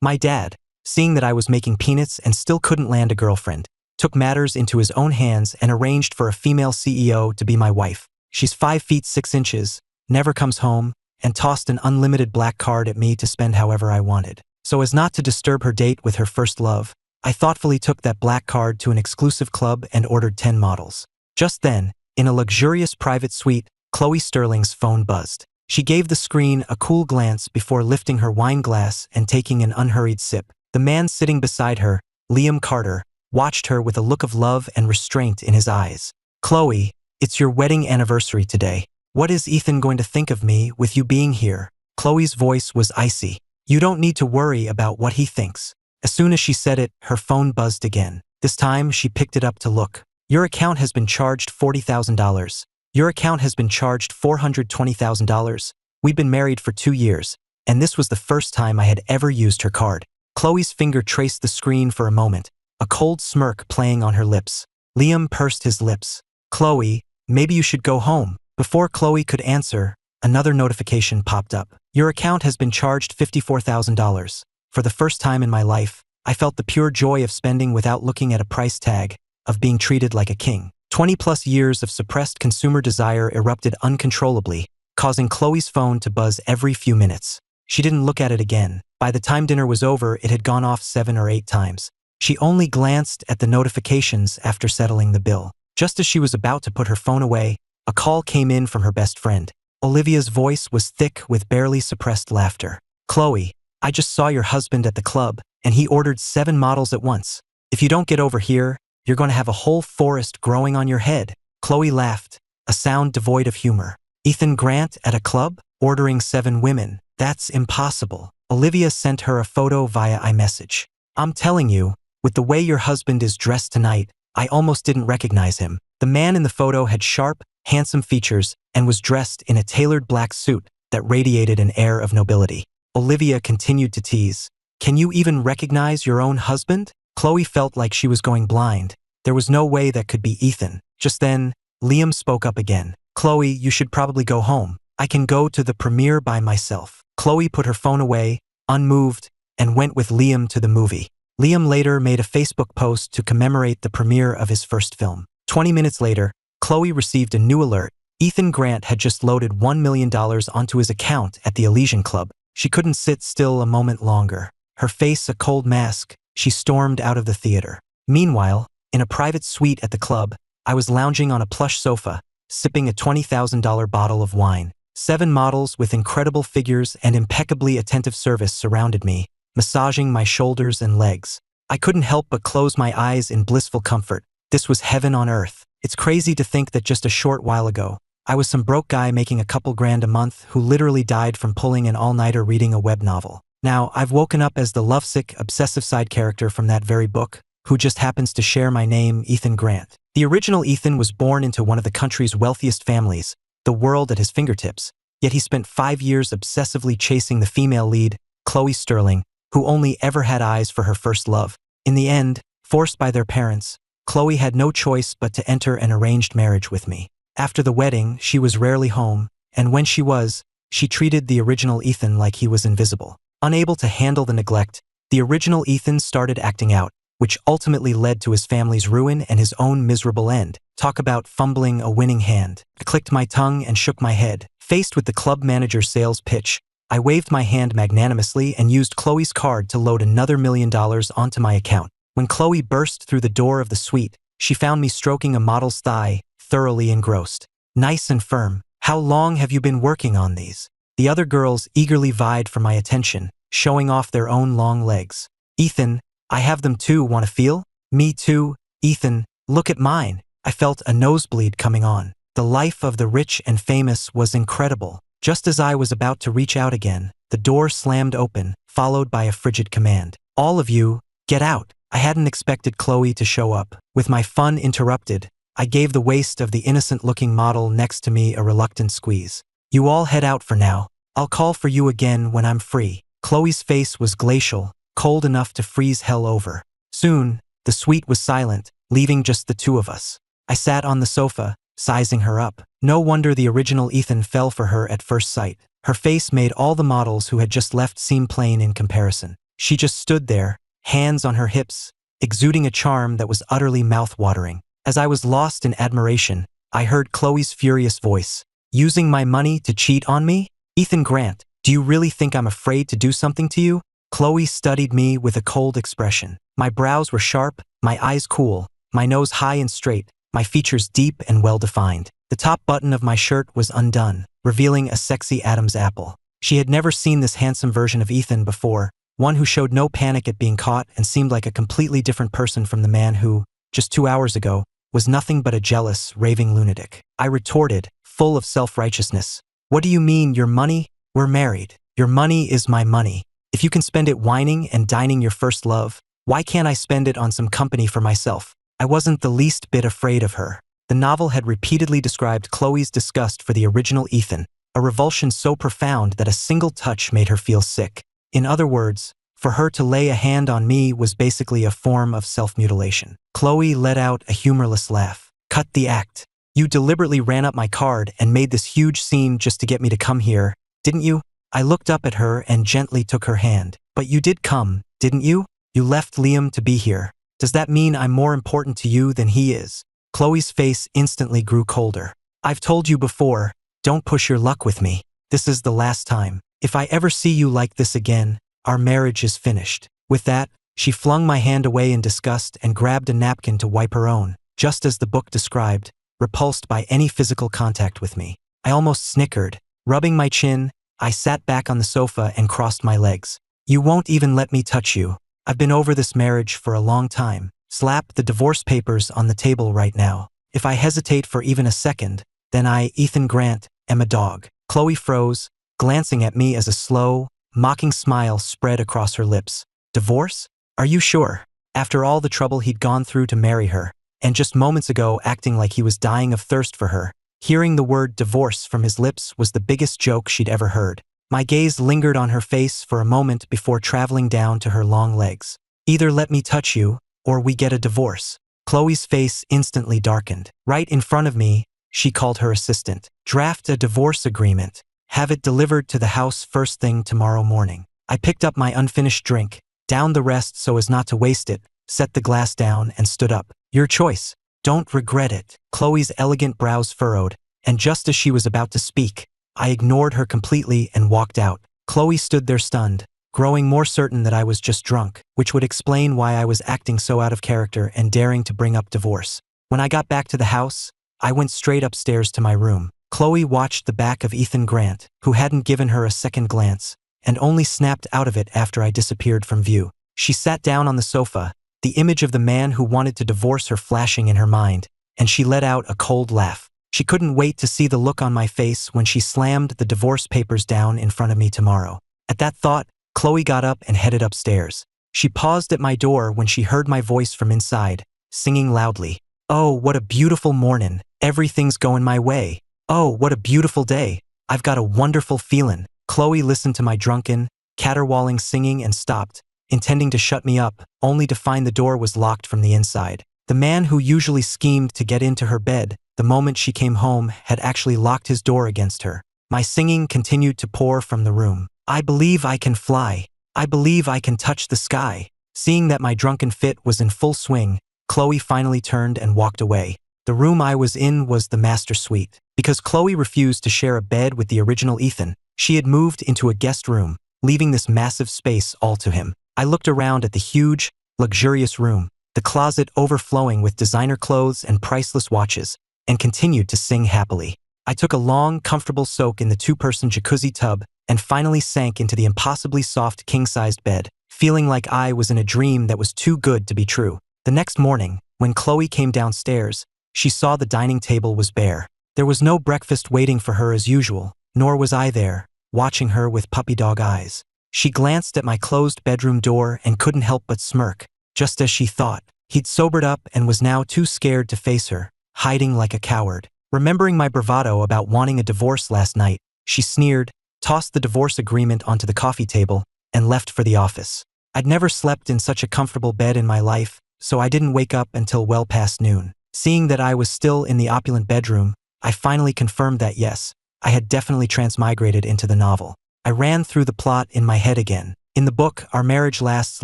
My dad, seeing that I was making peanuts and still couldn't land a girlfriend, took matters into his own hands and arranged for a female CEO to be my wife. She's 5 feet 6 inches, never comes home, and tossed an unlimited black card at me to spend however I wanted. So as not to disturb her date with her first love, I thoughtfully took that black card to an exclusive club and ordered 10 models. Just then, in a luxurious private suite, Chloe Sterling's phone buzzed. She gave the screen a cool glance before lifting her wine glass and taking an unhurried sip. The man sitting beside her, Liam Carter, watched her with a look of love and restraint in his eyes. "Chloe, it's your wedding anniversary today. What is Ethan going to think of me with you being here?" Chloe's voice was icy. "You don't need to worry about what he thinks." As soon as she said it, her phone buzzed again. This time, she picked it up to look. "Your account has been charged $40,000. Your account has been charged $420,000. We'd been married for 2 years, and this was the first time I had ever used her card." Chloe's finger traced the screen for a moment, a cold smirk playing on her lips. Liam pursed his lips. "Chloe, maybe you should go home." Before Chloe could answer, another notification popped up. "Your account has been charged $54,000. For the first time in my life, I felt the pure joy of spending without looking at a price tag, of being treated like a king. 20-plus years of suppressed consumer desire erupted uncontrollably, causing Chloe's phone to buzz every few minutes. She didn't look at it again. By the time dinner was over, it had gone off 7 or 8 times. She only glanced at the notifications after settling the bill. Just as she was about to put her phone away, a call came in from her best friend. Olivia's voice was thick with barely suppressed laughter. "Chloe, I just saw your husband at the club, and he ordered 7 models at once. If you don't get over here, you're going to have a whole forest growing on your head." Chloe laughed, a sound devoid of humor. "Ethan Grant at a club? Ordering 7 women? That's impossible." Olivia sent her a photo via iMessage. "I'm telling you, with the way your husband is dressed tonight, I almost didn't recognize him." The man in the photo had sharp, handsome features and was dressed in a tailored black suit that radiated an air of nobility. Olivia continued to tease. "Can you even recognize your own husband?" Chloe felt like she was going blind. There was no way that could be Ethan. Just then, Liam spoke up again. "Chloe, you should probably go home. I can go to the premiere by myself." Chloe put her phone away, unmoved, and went with Liam to the movie. Liam later made a Facebook post to commemorate the premiere of his first film. 20 minutes later, Chloe received a new alert. Ethan Grant had just loaded $1 million onto his account at the Elysian Club. She couldn't sit still a moment longer. Her face a cold mask, she stormed out of the theater. Meanwhile, in a private suite at the club, I was lounging on a plush sofa, sipping a $20,000 bottle of wine. 7 models with incredible figures and impeccably attentive service surrounded me, massaging my shoulders and legs. I couldn't help but close my eyes in blissful comfort. This was heaven on earth. It's crazy to think that just a short while ago, I was some broke guy making a couple grand a month who literally died from pulling an all-nighter reading a web novel. Now, I've woken up as the lovesick, obsessive side character from that very book, who just happens to share my name, Ethan Grant. The original Ethan was born into one of the country's wealthiest families, the world at his fingertips, yet he spent 5 years obsessively chasing the female lead, Chloe Sterling, who only ever had eyes for her first love. In the end, forced by their parents, Chloe had no choice but to enter an arranged marriage with me. After the wedding, she was rarely home, and when she was, she treated the original Ethan like he was invisible. Unable to handle the neglect, the original Ethan started acting out, which ultimately led to his family's ruin and his own miserable end. Talk about fumbling a winning hand. I clicked my tongue and shook my head. Faced with the club manager's sales pitch, I waved my hand magnanimously and used Chloe's card to load another $1 million onto my account. When Chloe burst through the door of the suite, she found me stroking a model's thigh, thoroughly engrossed. "Nice and firm. How long have you been working on these?" The other girls eagerly vied for my attention, showing off their own long legs. "Ethan, I have them too, want to feel?" "Me too, Ethan, look at mine." I felt a nosebleed coming on. The life of the rich and famous was incredible. Just as I was about to reach out again, the door slammed open, followed by a frigid command. "All of you, get out." I hadn't expected Chloe to show up. With my fun interrupted, I gave the waist of the innocent-looking model next to me a reluctant squeeze. "You all head out for now. I'll call for you again when I'm free." Chloe's face was glacial, cold enough to freeze hell over. Soon, the suite was silent, leaving just the two of us. I sat on the sofa, sizing her up. No wonder the original Ethan fell for her at first sight. Her face made all the models who had just left seem plain in comparison. She just stood there, hands on her hips, exuding a charm that was utterly mouth-watering. As I was lost in admiration, I heard Chloe's furious voice. Using my money to cheat on me? Ethan Grant, do you really think I'm afraid to do something to you? Chloe studied me with a cold expression. My brows were sharp, my eyes cool, my nose high and straight, my features deep and well-defined. The top button of my shirt was undone, revealing a sexy Adam's apple. She had never seen this handsome version of Ethan before, one who showed no panic at being caught and seemed like a completely different person from the man who, just 2 hours ago, was nothing but a jealous, raving lunatic. I retorted, full of self-righteousness. What do you mean, your money? We're married. Your money is my money. If you can spend it whining and dining your first love, why can't I spend it on some company for myself? I wasn't the least bit afraid of her. The novel had repeatedly described Chloe's disgust for the original Ethan, a revulsion so profound that a single touch made her feel sick. In other words, for her to lay a hand on me was basically a form of self-mutilation. Chloe let out a humorless laugh. Cut the act. You deliberately ran up my card and made this huge scene just to get me to come here, didn't you? I looked up at her and gently took her hand. But you did come, didn't you? You left Liam to be here. Does that mean I'm more important to you than he is? Chloe's face instantly grew colder. I've told you before, don't push your luck with me. This is the last time. If I ever see you like this again, our marriage is finished. With that, she flung my hand away in disgust and grabbed a napkin to wipe her own, just as the book described, repulsed by any physical contact with me. I almost snickered. Rubbing my chin, I sat back on the sofa and crossed my legs. You won't even let me touch you. I've been over this marriage for a long time. Slap the divorce papers on the table right now. If I hesitate for even a second, then I, Ethan Grant, am a dog. Chloe froze, glancing at me as a slow, mocking smile spread across her lips. Divorce? Are you sure? After all the trouble he'd gone through to marry her, and just moments ago acting like he was dying of thirst for her, hearing the word divorce from his lips was the biggest joke she'd ever heard. My gaze lingered on her face for a moment before traveling down to her long legs. Either let me touch you, or we get a divorce. Chloe's face instantly darkened. Right in front of me, she called her assistant. Draft a divorce agreement. Have it delivered to the house first thing tomorrow morning. I picked up my unfinished drink, downed the rest so as not to waste it, set the glass down and stood up. Your choice. Don't regret it. Chloe's elegant brows furrowed, and just as she was about to speak, I ignored her completely and walked out. Chloe stood there stunned, growing more certain that I was just drunk, which would explain why I was acting so out of character and daring to bring up divorce. When I got back to the house, I went straight upstairs to my room. Chloe watched the back of Ethan Grant, who hadn't given her a second glance, and only snapped out of it after I disappeared from view. She sat down on the sofa, the image of the man who wanted to divorce her flashing in her mind, and she let out a cold laugh. She couldn't wait to see the look on my face when she slammed the divorce papers down in front of me tomorrow. At that thought, Chloe got up and headed upstairs. She paused at my door when she heard my voice from inside, singing loudly. Oh, what a beautiful mornin'. Everything's going my way. Oh, what a beautiful day. I've got a wonderful feelin'. Chloe listened to my drunken, caterwauling singing and stopped, intending to shut me up, only to find the door was locked from the inside. The man who usually schemed to get into her bed the moment she came home had actually locked his door against her. My singing continued to pour from the room. I believe I can fly. I believe I can touch the sky. Seeing that my drunken fit was in full swing, Chloe finally turned and walked away. The room I was in was the master suite. Because Chloe refused to share a bed with the original Ethan, she had moved into a guest room, leaving this massive space all to him. I looked around at the huge, luxurious room, the closet overflowing with designer clothes and priceless watches, and continued to sing happily. I took a long, comfortable soak in the two-person jacuzzi tub and finally sank into the impossibly soft king-sized bed, feeling like I was in a dream that was too good to be true. The next morning, when Chloe came downstairs, she saw the dining table was bare. There was no breakfast waiting for her as usual, nor was I there, watching her with puppy dog eyes. She glanced at my closed bedroom door and couldn't help but smirk, just as she thought. He'd sobered up and was now too scared to face her, hiding like a coward. Remembering my bravado about wanting a divorce last night, she sneered, tossed the divorce agreement onto the coffee table, and left for the office. I'd never slept in such a comfortable bed in my life, so I didn't wake up until well past noon. Seeing that I was still in the opulent bedroom, I finally confirmed that yes, I had definitely transmigrated into the novel. I ran through the plot in my head again. In the book, our marriage lasts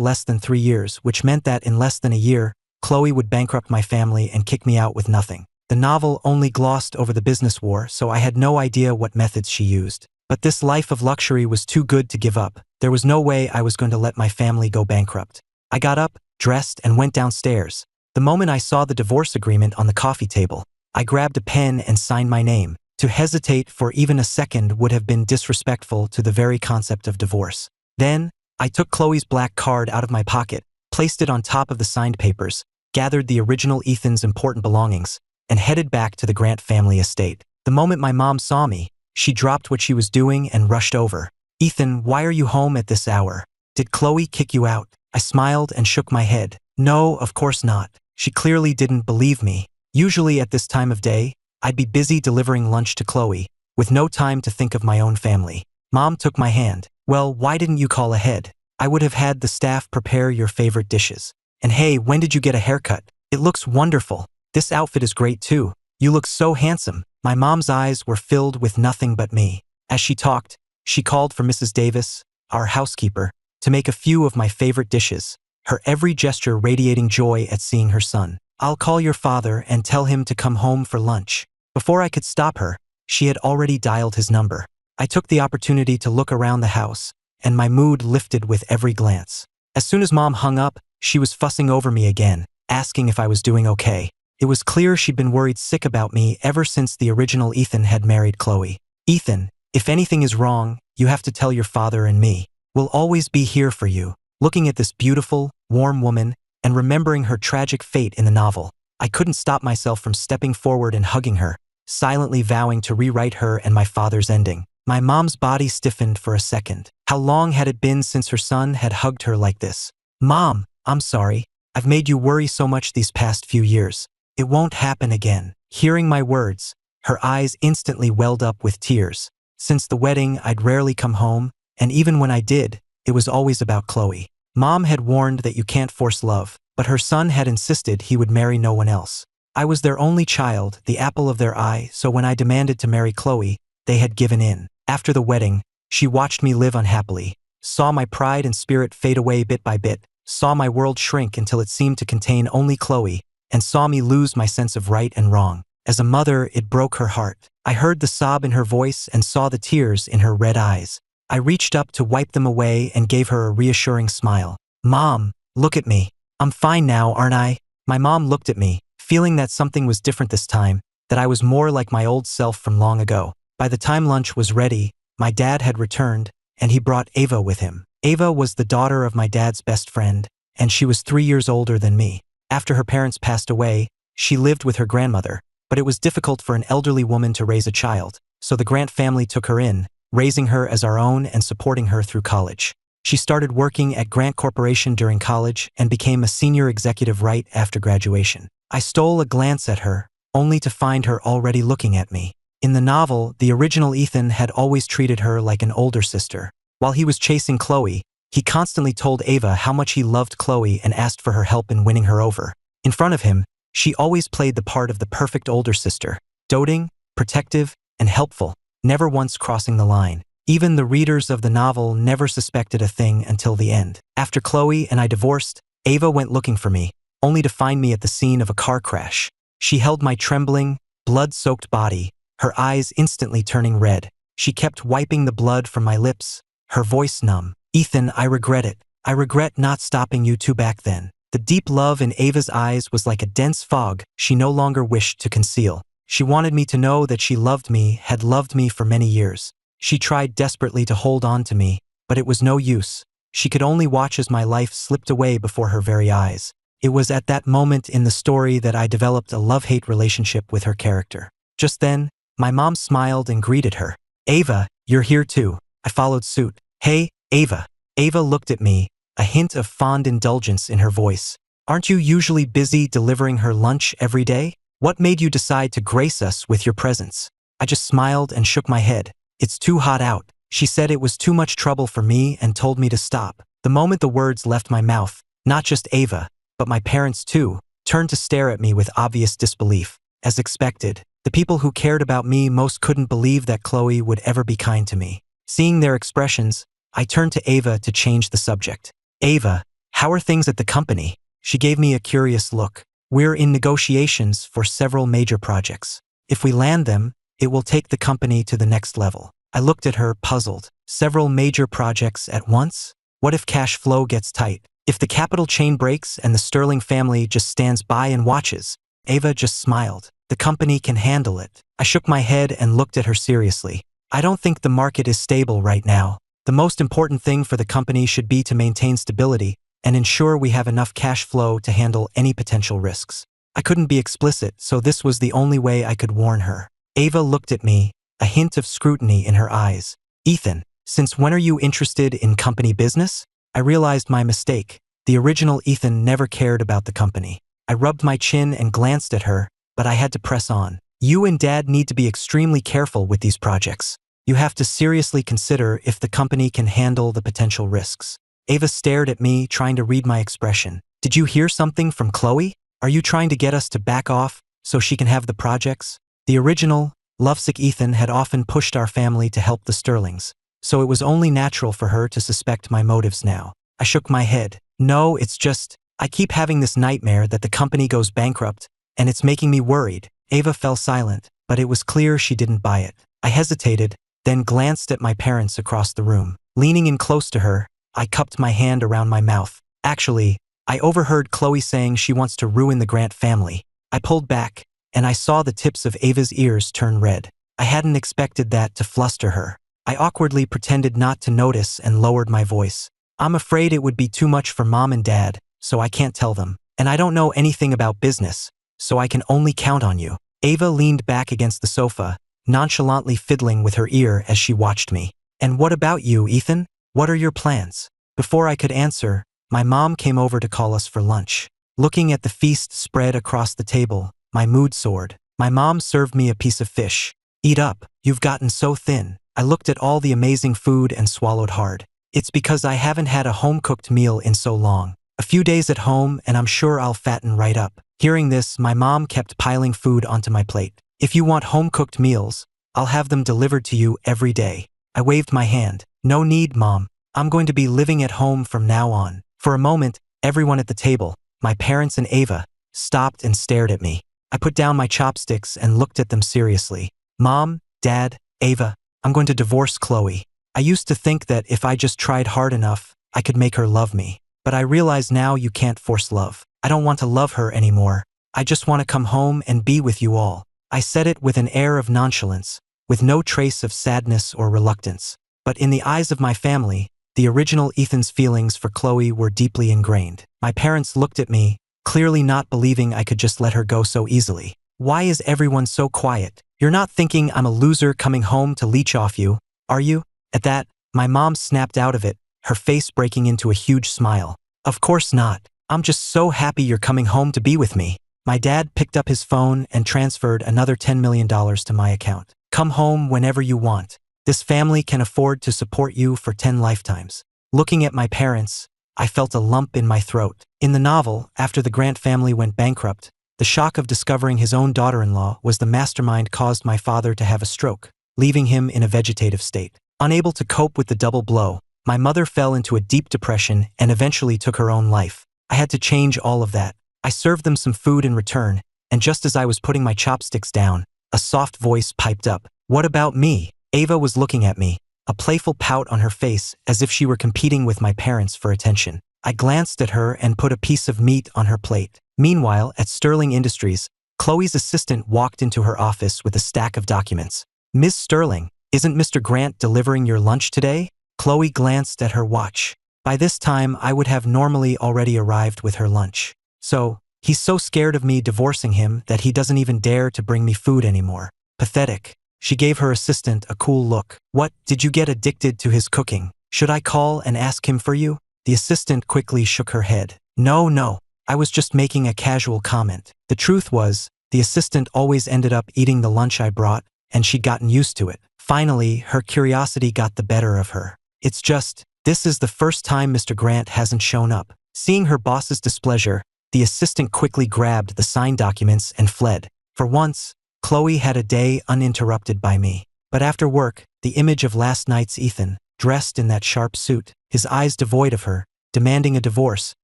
less than 3 years, which meant that in less than a year, Chloe would bankrupt my family and kick me out with nothing. The novel only glossed over the business war, so I had no idea what methods she used. But this life of luxury was too good to give up. There was no way I was going to let my family go bankrupt. I got up, dressed, and went downstairs. The moment I saw the divorce agreement on the coffee table, I grabbed a pen and signed my name. To hesitate for even a second would have been disrespectful to the very concept of divorce. Then, I took Chloe's black card out of my pocket, placed it on top of the signed papers, gathered the original Ethan's important belongings, and headed back to the Grant family estate. The moment my mom saw me, she dropped what she was doing and rushed over. "Ethan, why are you home at this hour? Did Chloe kick you out?" I smiled and shook my head. "No, of course not." She clearly didn't believe me. Usually at this time of day, I'd be busy delivering lunch to Chloe, with no time to think of my own family. Mom took my hand. "Well, why didn't you call ahead? I would have had the staff prepare your favorite dishes. And hey, when did you get a haircut? It looks wonderful. This outfit is great too. You look so handsome." My mom's eyes were filled with nothing but me. As she talked, she called for Mrs. Davis, our housekeeper, to make a few of my favorite dishes, her every gesture radiating joy at seeing her son. "I'll call your father and tell him to come home for lunch." Before I could stop her, she had already dialed his number. I took the opportunity to look around the house, and my mood lifted with every glance. As soon as Mom hung up, she was fussing over me again, asking if I was doing okay. It was clear she'd been worried sick about me ever since the original Ethan had married Chloe. "Ethan, if anything is wrong, you have to tell your father and me. We'll always be here for you." Looking at this beautiful, warm woman, and remembering her tragic fate in the novel, I couldn't stop myself from stepping forward and hugging her, silently vowing to rewrite her and my father's ending. My mom's body stiffened for a second. How long had it been since her son had hugged her like this? "Mom, I'm sorry. I've made you worry so much these past few years. It won't happen again." Hearing my words, her eyes instantly welled up with tears. Since the wedding, I'd rarely come home, and even when I did, it was always about Chloe. Mom had warned that you can't force love, but her son had insisted he would marry no one else. I was their only child, the apple of their eye, so when I demanded to marry Chloe, they had given in. After the wedding, she watched me live unhappily, saw my pride and spirit fade away bit by bit, saw my world shrink until it seemed to contain only Chloe, and saw me lose my sense of right and wrong. As a mother, it broke her heart. I heard the sob in her voice and saw the tears in her red eyes. I reached up to wipe them away and gave her a reassuring smile. "Mom, look at me. I'm fine now, aren't I?" My mom looked at me, feeling that something was different this time, that I was more like my old self from long ago. By the time lunch was ready, my dad had returned, and he brought Ava with him. Ava was the daughter of my dad's best friend, and she was 3 years older than me. After her parents passed away, she lived with her grandmother, but it was difficult for an elderly woman to raise a child, so the Grant family took her in, raising her as our own and supporting her through college. She started working at Grant Corporation during college and became a senior executive right after graduation. I stole a glance at her, only to find her already looking at me. In the novel, the original Ethan had always treated her like an older sister. While he was chasing Chloe, he constantly told Ava how much he loved Chloe and asked for her help in winning her over. In front of him, she always played the part of the perfect older sister, doting, protective, and helpful, never once crossing the line. Even the readers of the novel never suspected a thing until the end. After Chloe and I divorced, Ava went looking for me, only to find me at the scene of a car crash. She held my trembling, blood-soaked body, her eyes instantly turning red. She kept wiping the blood from my lips, her voice numb. "Ethan, I regret it. I regret not stopping you two back then." The deep love in Ava's eyes was like a dense fog she no longer wished to conceal. She wanted me to know that she loved me, had loved me for many years. She tried desperately to hold on to me, but it was no use. She could only watch as my life slipped away before her very eyes. It was at that moment in the story that I developed a love-hate relationship with her character. Just then, my mom smiled and greeted her. "Ava, you're here too." I followed suit. "Hey, Ava." Ava looked at me, a hint of fond indulgence in her voice. "Aren't you usually busy delivering her lunch every day? What made you decide to grace us with your presence?" I just smiled and shook my head. "It's too hot out." She said it was too much trouble for me and told me to stop. The moment the words left my mouth, not just Ava, but my parents too, turned to stare at me with obvious disbelief. As expected, the people who cared about me most couldn't believe that Chloe would ever be kind to me. Seeing their expressions, I turned to Ava to change the subject. Ava, how are things at the company? She gave me a curious look. We're in negotiations for several major projects. If we land them, it will take the company to the next level. I looked at her, puzzled. Several major projects at once? What if cash flow gets tight? If the capital chain breaks and the Sterling family just stands by and watches? Ava just smiled. The company can handle it. I shook my head and looked at her seriously. I don't think the market is stable right now. The most important thing for the company should be to maintain stability and ensure we have enough cash flow to handle any potential risks. I couldn't be explicit, so this was the only way I could warn her. Ava looked at me, a hint of scrutiny in her eyes. Ethan, since when are you interested in company business? I realized my mistake. The original Ethan never cared about the company. I rubbed my chin and glanced at her, but I had to press on. You and Dad need to be extremely careful with these projects. You have to seriously consider if the company can handle the potential risks. Ava stared at me, trying to read my expression. Did you hear something from Chloe? Are you trying to get us to back off so she can have the projects? The original, lovesick Ethan had often pushed our family to help the Sterlings, so it was only natural for her to suspect my motives now. I shook my head. No, it's just, I keep having this nightmare that the company goes bankrupt, and it's making me worried. Ava fell silent, but it was clear she didn't buy it. I hesitated, then glanced at my parents across the room. Leaning in close to her, I cupped my hand around my mouth. Actually, I overheard Chloe saying she wants to ruin the Grant family. I pulled back, and I saw the tips of Ava's ears turn red. I hadn't expected that to fluster her. I awkwardly pretended not to notice and lowered my voice. I'm afraid it would be too much for Mom and Dad, so I can't tell them. And I don't know anything about business, so I can only count on you. Ava leaned back against the sofa, nonchalantly fiddling with her ear as she watched me. And what about you, Ethan? What are your plans? Before I could answer, my mom came over to call us for lunch. Looking at the feast spread across the table, my mood soared. My mom served me a piece of fish. Eat up, you've gotten so thin. I looked at all the amazing food and swallowed hard. It's because I haven't had a home-cooked meal in so long. A few days at home and I'm sure I'll fatten right up. Hearing this, my mom kept piling food onto my plate. If you want home-cooked meals, I'll have them delivered to you every day. I waved my hand. No need, Mom. I'm going to be living at home from now on. For a moment, everyone at the table, my parents and Ava, stopped and stared at me. I put down my chopsticks and looked at them seriously. Mom, Dad, Ava, I'm going to divorce Chloe. I used to think that if I just tried hard enough, I could make her love me. But I realize now you can't force love. I don't want to love her anymore. I just want to come home and be with you all. I said it with an air of nonchalance, with no trace of sadness or reluctance. But in the eyes of my family, the original Ethan's feelings for Chloe were deeply ingrained. My parents looked at me, clearly not believing I could just let her go so easily. Why is everyone so quiet? You're not thinking I'm a loser coming home to leech off you, are you? At that, my mom snapped out of it, her face breaking into a huge smile. Of course not. I'm just so happy you're coming home to be with me. My dad picked up his phone and transferred another $10 million to my account. Come home whenever you want. This family can afford to support you for 10 lifetimes. Looking at my parents, I felt a lump in my throat. In the novel, after the Grant family went bankrupt, the shock of discovering his own daughter-in-law was the mastermind caused my father to have a stroke, leaving him in a vegetative state. Unable to cope with the double blow, my mother fell into a deep depression and eventually took her own life. I had to change all of that. I served them some food in return, and just as I was putting my chopsticks down, a soft voice piped up. What about me? Ava was looking at me, a playful pout on her face as if she were competing with my parents for attention. I glanced at her and put a piece of meat on her plate. Meanwhile, at Sterling Industries, Chloe's assistant walked into her office with a stack of documents. Ms. Sterling, isn't Mr. Grant delivering your lunch today? Chloe glanced at her watch. By this time, I would have normally already arrived with her lunch. So, he's so scared of me divorcing him that he doesn't even dare to bring me food anymore. Pathetic. She gave her assistant a cool look. What, did you get addicted to his cooking? Should I call and ask him for you? The assistant quickly shook her head. No, I was just making a casual comment. The truth was, the assistant always ended up eating the lunch I brought, and she'd gotten used to it. Finally, her curiosity got the better of her. It's just, this is the first time Mr. Grant hasn't shown up. Seeing her boss's displeasure, the assistant quickly grabbed the signed documents and fled. For once, Chloe had a day uninterrupted by me. But after work, the image of last night's Ethan dressed in that sharp suit, his eyes devoid of her, demanding a divorce,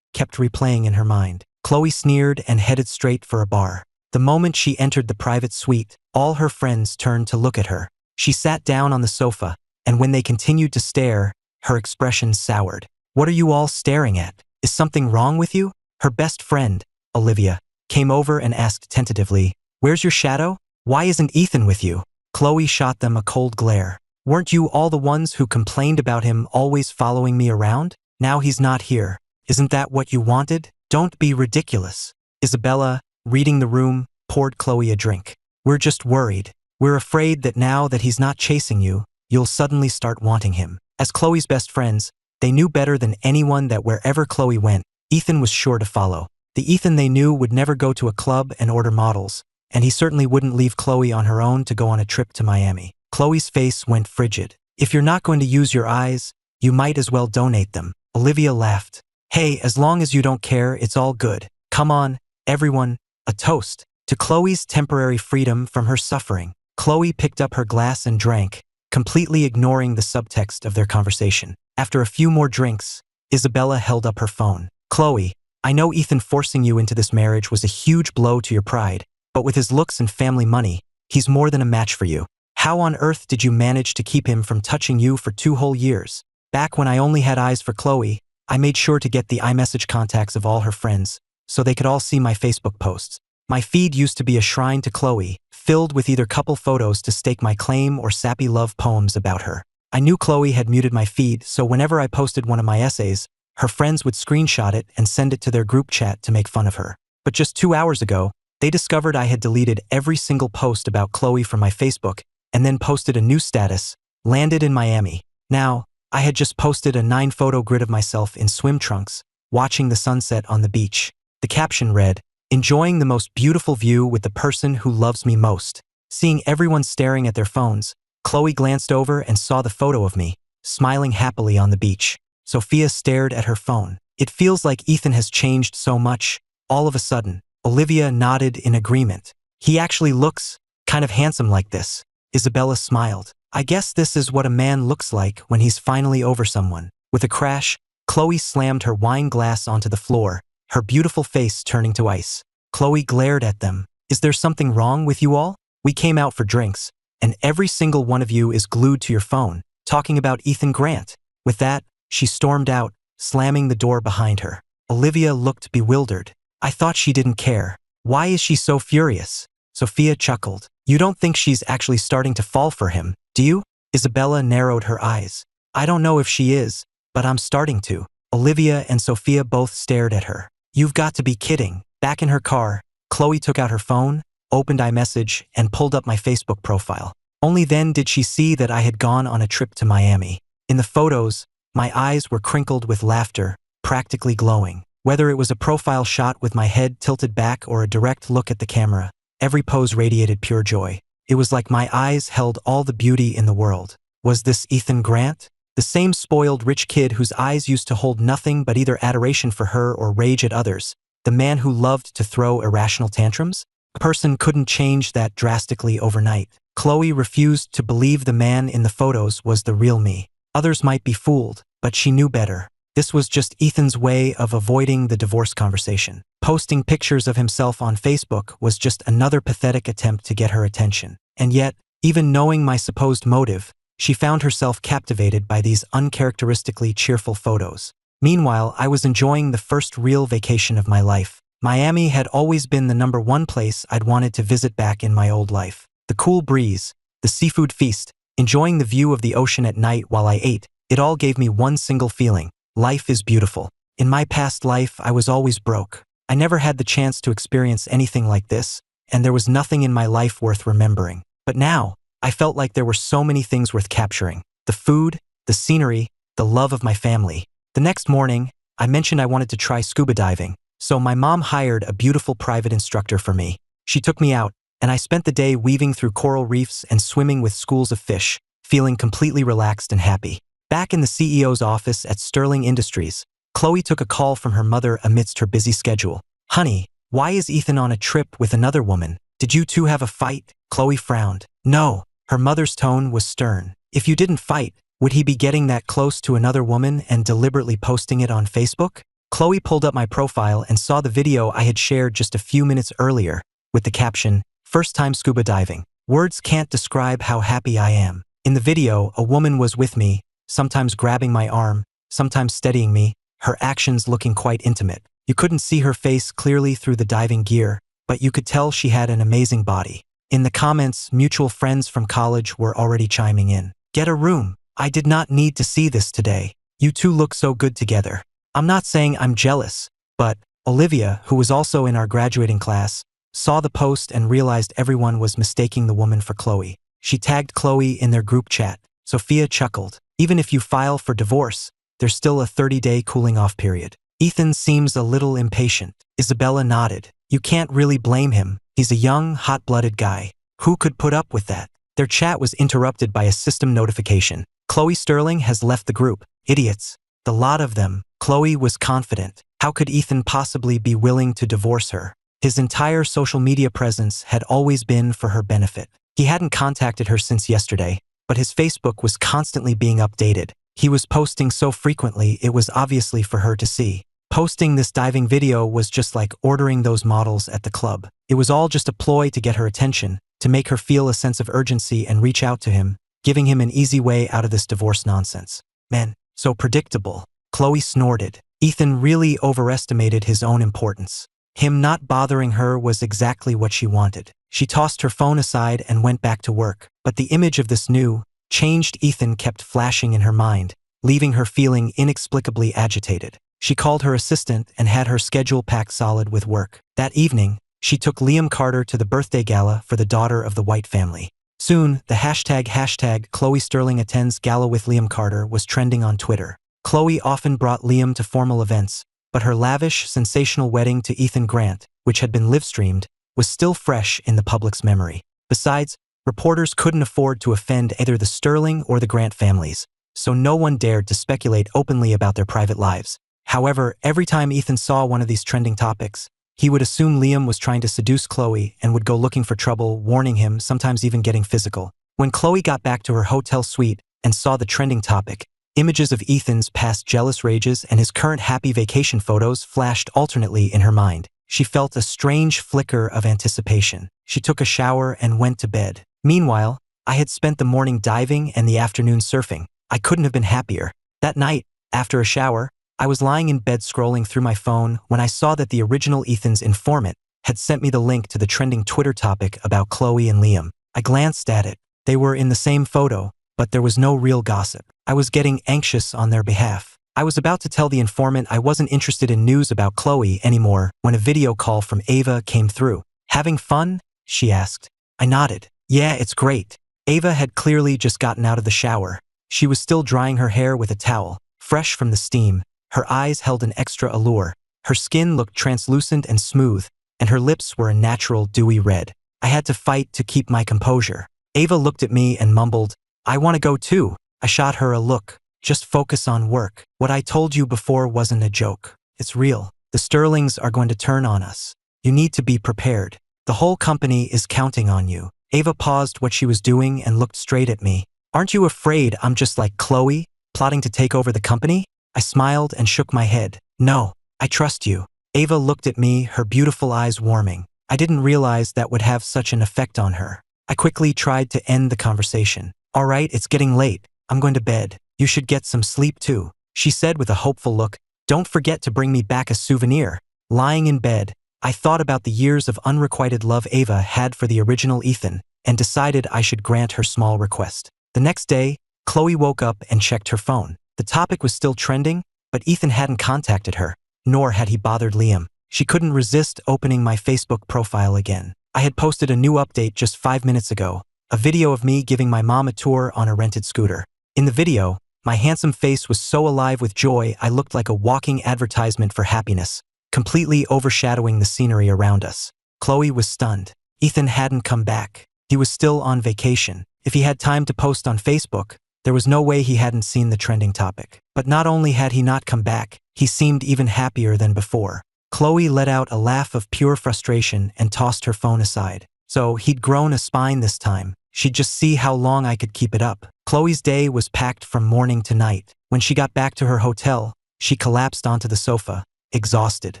kept replaying in her mind. Chloe sneered and headed straight for a bar. The moment she entered the private suite, all her friends turned to look at her. She sat down on the sofa, and when they continued to stare, her expression soured. "What are you all staring at? Is something wrong with you?" Her best friend, Olivia, came over and asked tentatively, "Where's your shadow? Why isn't Ethan with you?" Chloe shot them a cold glare. "Weren't you all the ones who complained about him always following me around? Now he's not here. Isn't that what you wanted? Don't be ridiculous." Isabella, reading the room, poured Chloe a drink. "We're just worried. We're afraid that now that he's not chasing you, you'll suddenly start wanting him." As Chloe's best friends, they knew better than anyone that wherever Chloe went, Ethan was sure to follow. The Ethan they knew would never go to a club and order models, and he certainly wouldn't leave Chloe on her own to go on a trip to Miami. Chloe's face went frigid. "If you're not going to use your eyes, you might as well donate them." Olivia laughed. "Hey, as long as you don't care, it's all good. Come on, everyone, a toast to Chloe's temporary freedom from her suffering." Chloe picked up her glass and drank, completely ignoring the subtext of their conversation. After a few more drinks, Isabella held up her phone. "Chloe, I know Ethan forcing you into this marriage was a huge blow to your pride, but with his looks and family money, he's more than a match for you. How on earth did you manage to keep him from touching you for 2 whole years? Back when I only had eyes for Chloe, I made sure to get the iMessage contacts of all her friends, so they could all see my Facebook posts. My feed used to be a shrine to Chloe, filled with either couple photos to stake my claim or sappy love poems about her. I knew Chloe had muted my feed, so whenever I posted one of my essays, her friends would screenshot it and send it to their group chat to make fun of her. But just 2 hours ago, they discovered I had deleted every single post about Chloe from my Facebook and then posted a new status, landed in Miami. Now, I had just posted a 9-photo grid of myself in swim trunks, watching the sunset on the beach. The caption read, "Enjoying the most beautiful view with the person who loves me most." Seeing everyone staring at their phones, Chloe glanced over and saw the photo of me, smiling happily on the beach. Sophia stared at her phone. "It feels like Ethan has changed so much." All of a sudden, Olivia nodded in agreement. "He actually looks kind of handsome like this." Isabella smiled. "I guess this is what a man looks like when he's finally over someone." With a crash, Chloe slammed her wine glass onto the floor, her beautiful face turning to ice. Chloe glared at them. "Is there something wrong with you all? We came out for drinks, and every single one of you is glued to your phone, talking about Ethan Grant." With that, she stormed out, slamming the door behind her. Olivia looked bewildered. "I thought she didn't care. Why is she so furious?" Sophia chuckled. "You don't think she's actually starting to fall for him, do you?" Isabella narrowed her eyes. "I don't know if she is, but I'm starting to." Olivia and Sophia both stared at her. "You've got to be kidding." Back in her car, Chloe took out her phone, opened iMessage, and pulled up my Facebook profile. Only then did she see that I had gone on a trip to Miami. In the photos, my eyes were crinkled with laughter, practically glowing. Whether it was a profile shot with my head tilted back or a direct look at the camera, every pose radiated pure joy. It was like my eyes held all the beauty in the world. Was this Ethan Grant? The same spoiled rich kid whose eyes used to hold nothing but either adoration for her or rage at others? The man who loved to throw irrational tantrums? A person couldn't change that drastically overnight. Chloe refused to believe the man in the photos was the real me. Others might be fooled, but she knew better. This was just Ethan's way of avoiding the divorce conversation. Posting pictures of himself on Facebook was just another pathetic attempt to get her attention. And yet, even knowing my supposed motive, she found herself captivated by these uncharacteristically cheerful photos. Meanwhile, I was enjoying the first real vacation of my life. Miami had always been the #1 place I'd wanted to visit back in my old life. The cool breeze, the seafood feast, enjoying the view of the ocean at night while I ate, it all gave me one single feeling. Life is beautiful. In my past life, I was always broke. I never had the chance to experience anything like this, and there was nothing in my life worth remembering. But now, I felt like there were so many things worth capturing. The food, the scenery, the love of my family. The next morning, I mentioned I wanted to try scuba diving, so my mom hired a beautiful private instructor for me. She took me out, and I spent the day weaving through coral reefs and swimming with schools of fish, feeling completely relaxed and happy. Back in the CEO's office at Sterling Industries, Chloe took a call from her mother amidst her busy schedule. "Honey, why is Ethan on a trip with another woman? Did you two have a fight?" Chloe frowned. "No." Her mother's tone was stern. "If you didn't fight, Would he be getting that close to another woman and deliberately posting it on Facebook? Chloe pulled up my profile and saw the video I had shared just a few minutes earlier, with the caption, "First time scuba diving. Words can't describe how happy I am." In the video, a woman was with me, sometimes grabbing my arm, sometimes steadying me, her actions looking quite intimate. You couldn't see her face clearly through the diving gear, but you could tell she had an amazing body. In the comments, mutual friends from college were already chiming in. "Get a room. I did not need to see this today. You two look so good together." I'm not saying I'm jealous, but Olivia, who was also in our graduating class, saw the post and realized everyone was mistaking the woman for Chloe. She tagged Chloe in their group chat. Sophia chuckled. "Even if you file for divorce, there's still a 30-day cooling-off period." "Ethan seems a little impatient." Isabella nodded. "You can't really blame him. He's a young, hot-blooded guy. Who could put up with that?" Their chat was interrupted by a system notification. "Chloe Sterling has left the group. Idiots. The lot of them." Chloe was confident. How could Ethan possibly be willing to divorce her? His entire social media presence had always been for her benefit. He hadn't contacted her since yesterday, but his Facebook was constantly being updated. He was posting so frequently it was obviously for her to see. Posting this diving video was just like ordering those models at the club. It was all just a ploy to get her attention, to make her feel a sense of urgency and reach out to him, giving him an easy way out of this divorce nonsense. Man, so predictable. Chloe snorted. Ethan really overestimated his own importance. Him not bothering her was exactly what she wanted. She tossed her phone aside and went back to work, but the image of this new, changed Ethan kept flashing in her mind, leaving her feeling inexplicably agitated. She called her assistant and had her schedule packed solid with work. That evening, she took Liam Carter to the birthday gala for the daughter of the White family. Soon, the hashtag Chloe Sterling attends gala with Liam Carter was trending on Twitter. Chloe often brought Liam to formal events, but her lavish, sensational wedding to Ethan Grant, which had been live-streamed, was still fresh in the public's memory. Besides, reporters couldn't afford to offend either the Sterling or the Grant families, so no one dared to speculate openly about their private lives. However, every time Ethan saw one of these trending topics, he would assume Liam was trying to seduce Chloe and would go looking for trouble, warning him, sometimes even getting physical. When Chloe got back to her hotel suite and saw the trending topic, images of Ethan's past jealous rages and his current happy vacation photos flashed alternately in her mind. She felt a strange flicker of anticipation. She took a shower and went to bed. Meanwhile, I had spent the morning diving and the afternoon surfing. I couldn't have been happier. That night, after a shower, I was lying in bed scrolling through my phone when I saw that the original Ethan's informant had sent me the link to the trending Twitter topic about Chloe and Liam. I glanced at it. They were in the same photo, but there was no real gossip. I was getting anxious on their behalf. I was about to tell the informant I wasn't interested in news about Chloe anymore when a video call from Ava came through. "Having fun?" she asked. I nodded. "Yeah, it's great." Ava had clearly just gotten out of the shower. She was still drying her hair with a towel, fresh from the steam. Her eyes held an extra allure. Her skin looked translucent and smooth, and her lips were a natural dewy red. I had to fight to keep my composure. Ava looked at me and mumbled, "I want to go too." I shot her a look. "Just focus on work. What I told you before wasn't a joke. It's real. The Sterlings are going to turn on us. You need to be prepared. The whole company is counting on you." Ava paused what she was doing and looked straight at me. "Aren't you afraid I'm just like Chloe, plotting to take over the company?" I smiled and shook my head. "No, I trust you." Ava looked at me, her beautiful eyes warming. I didn't realize that would have such an effect on her. I quickly tried to end the conversation. "All right, it's getting late. I'm going to bed. You should get some sleep too," she said with a hopeful look. "Don't forget to bring me back a souvenir." Lying in bed, I thought about the years of unrequited love Ava had for the original Ethan and decided I should grant her small request. The next day, Chloe woke up and checked her phone. The topic was still trending, but Ethan hadn't contacted her, nor had he bothered Liam. She couldn't resist opening my Facebook profile again. I had posted a new update just 5 minutes ago, a video of me giving my mom a tour on a rented scooter. In the video, my handsome face was so alive with joy I looked like a walking advertisement for happiness, completely overshadowing the scenery around us. Chloe was stunned. Ethan hadn't come back. He was still on vacation. If he had time to post on Facebook, there was no way he hadn't seen the trending topic. But not only had he not come back, he seemed even happier than before. Chloe let out a laugh of pure frustration and tossed her phone aside. So he'd grown a spine this time. She'd just see how long I could keep it up. Chloe's day was packed from morning to night. When she got back to her hotel, she collapsed onto the sofa, exhausted.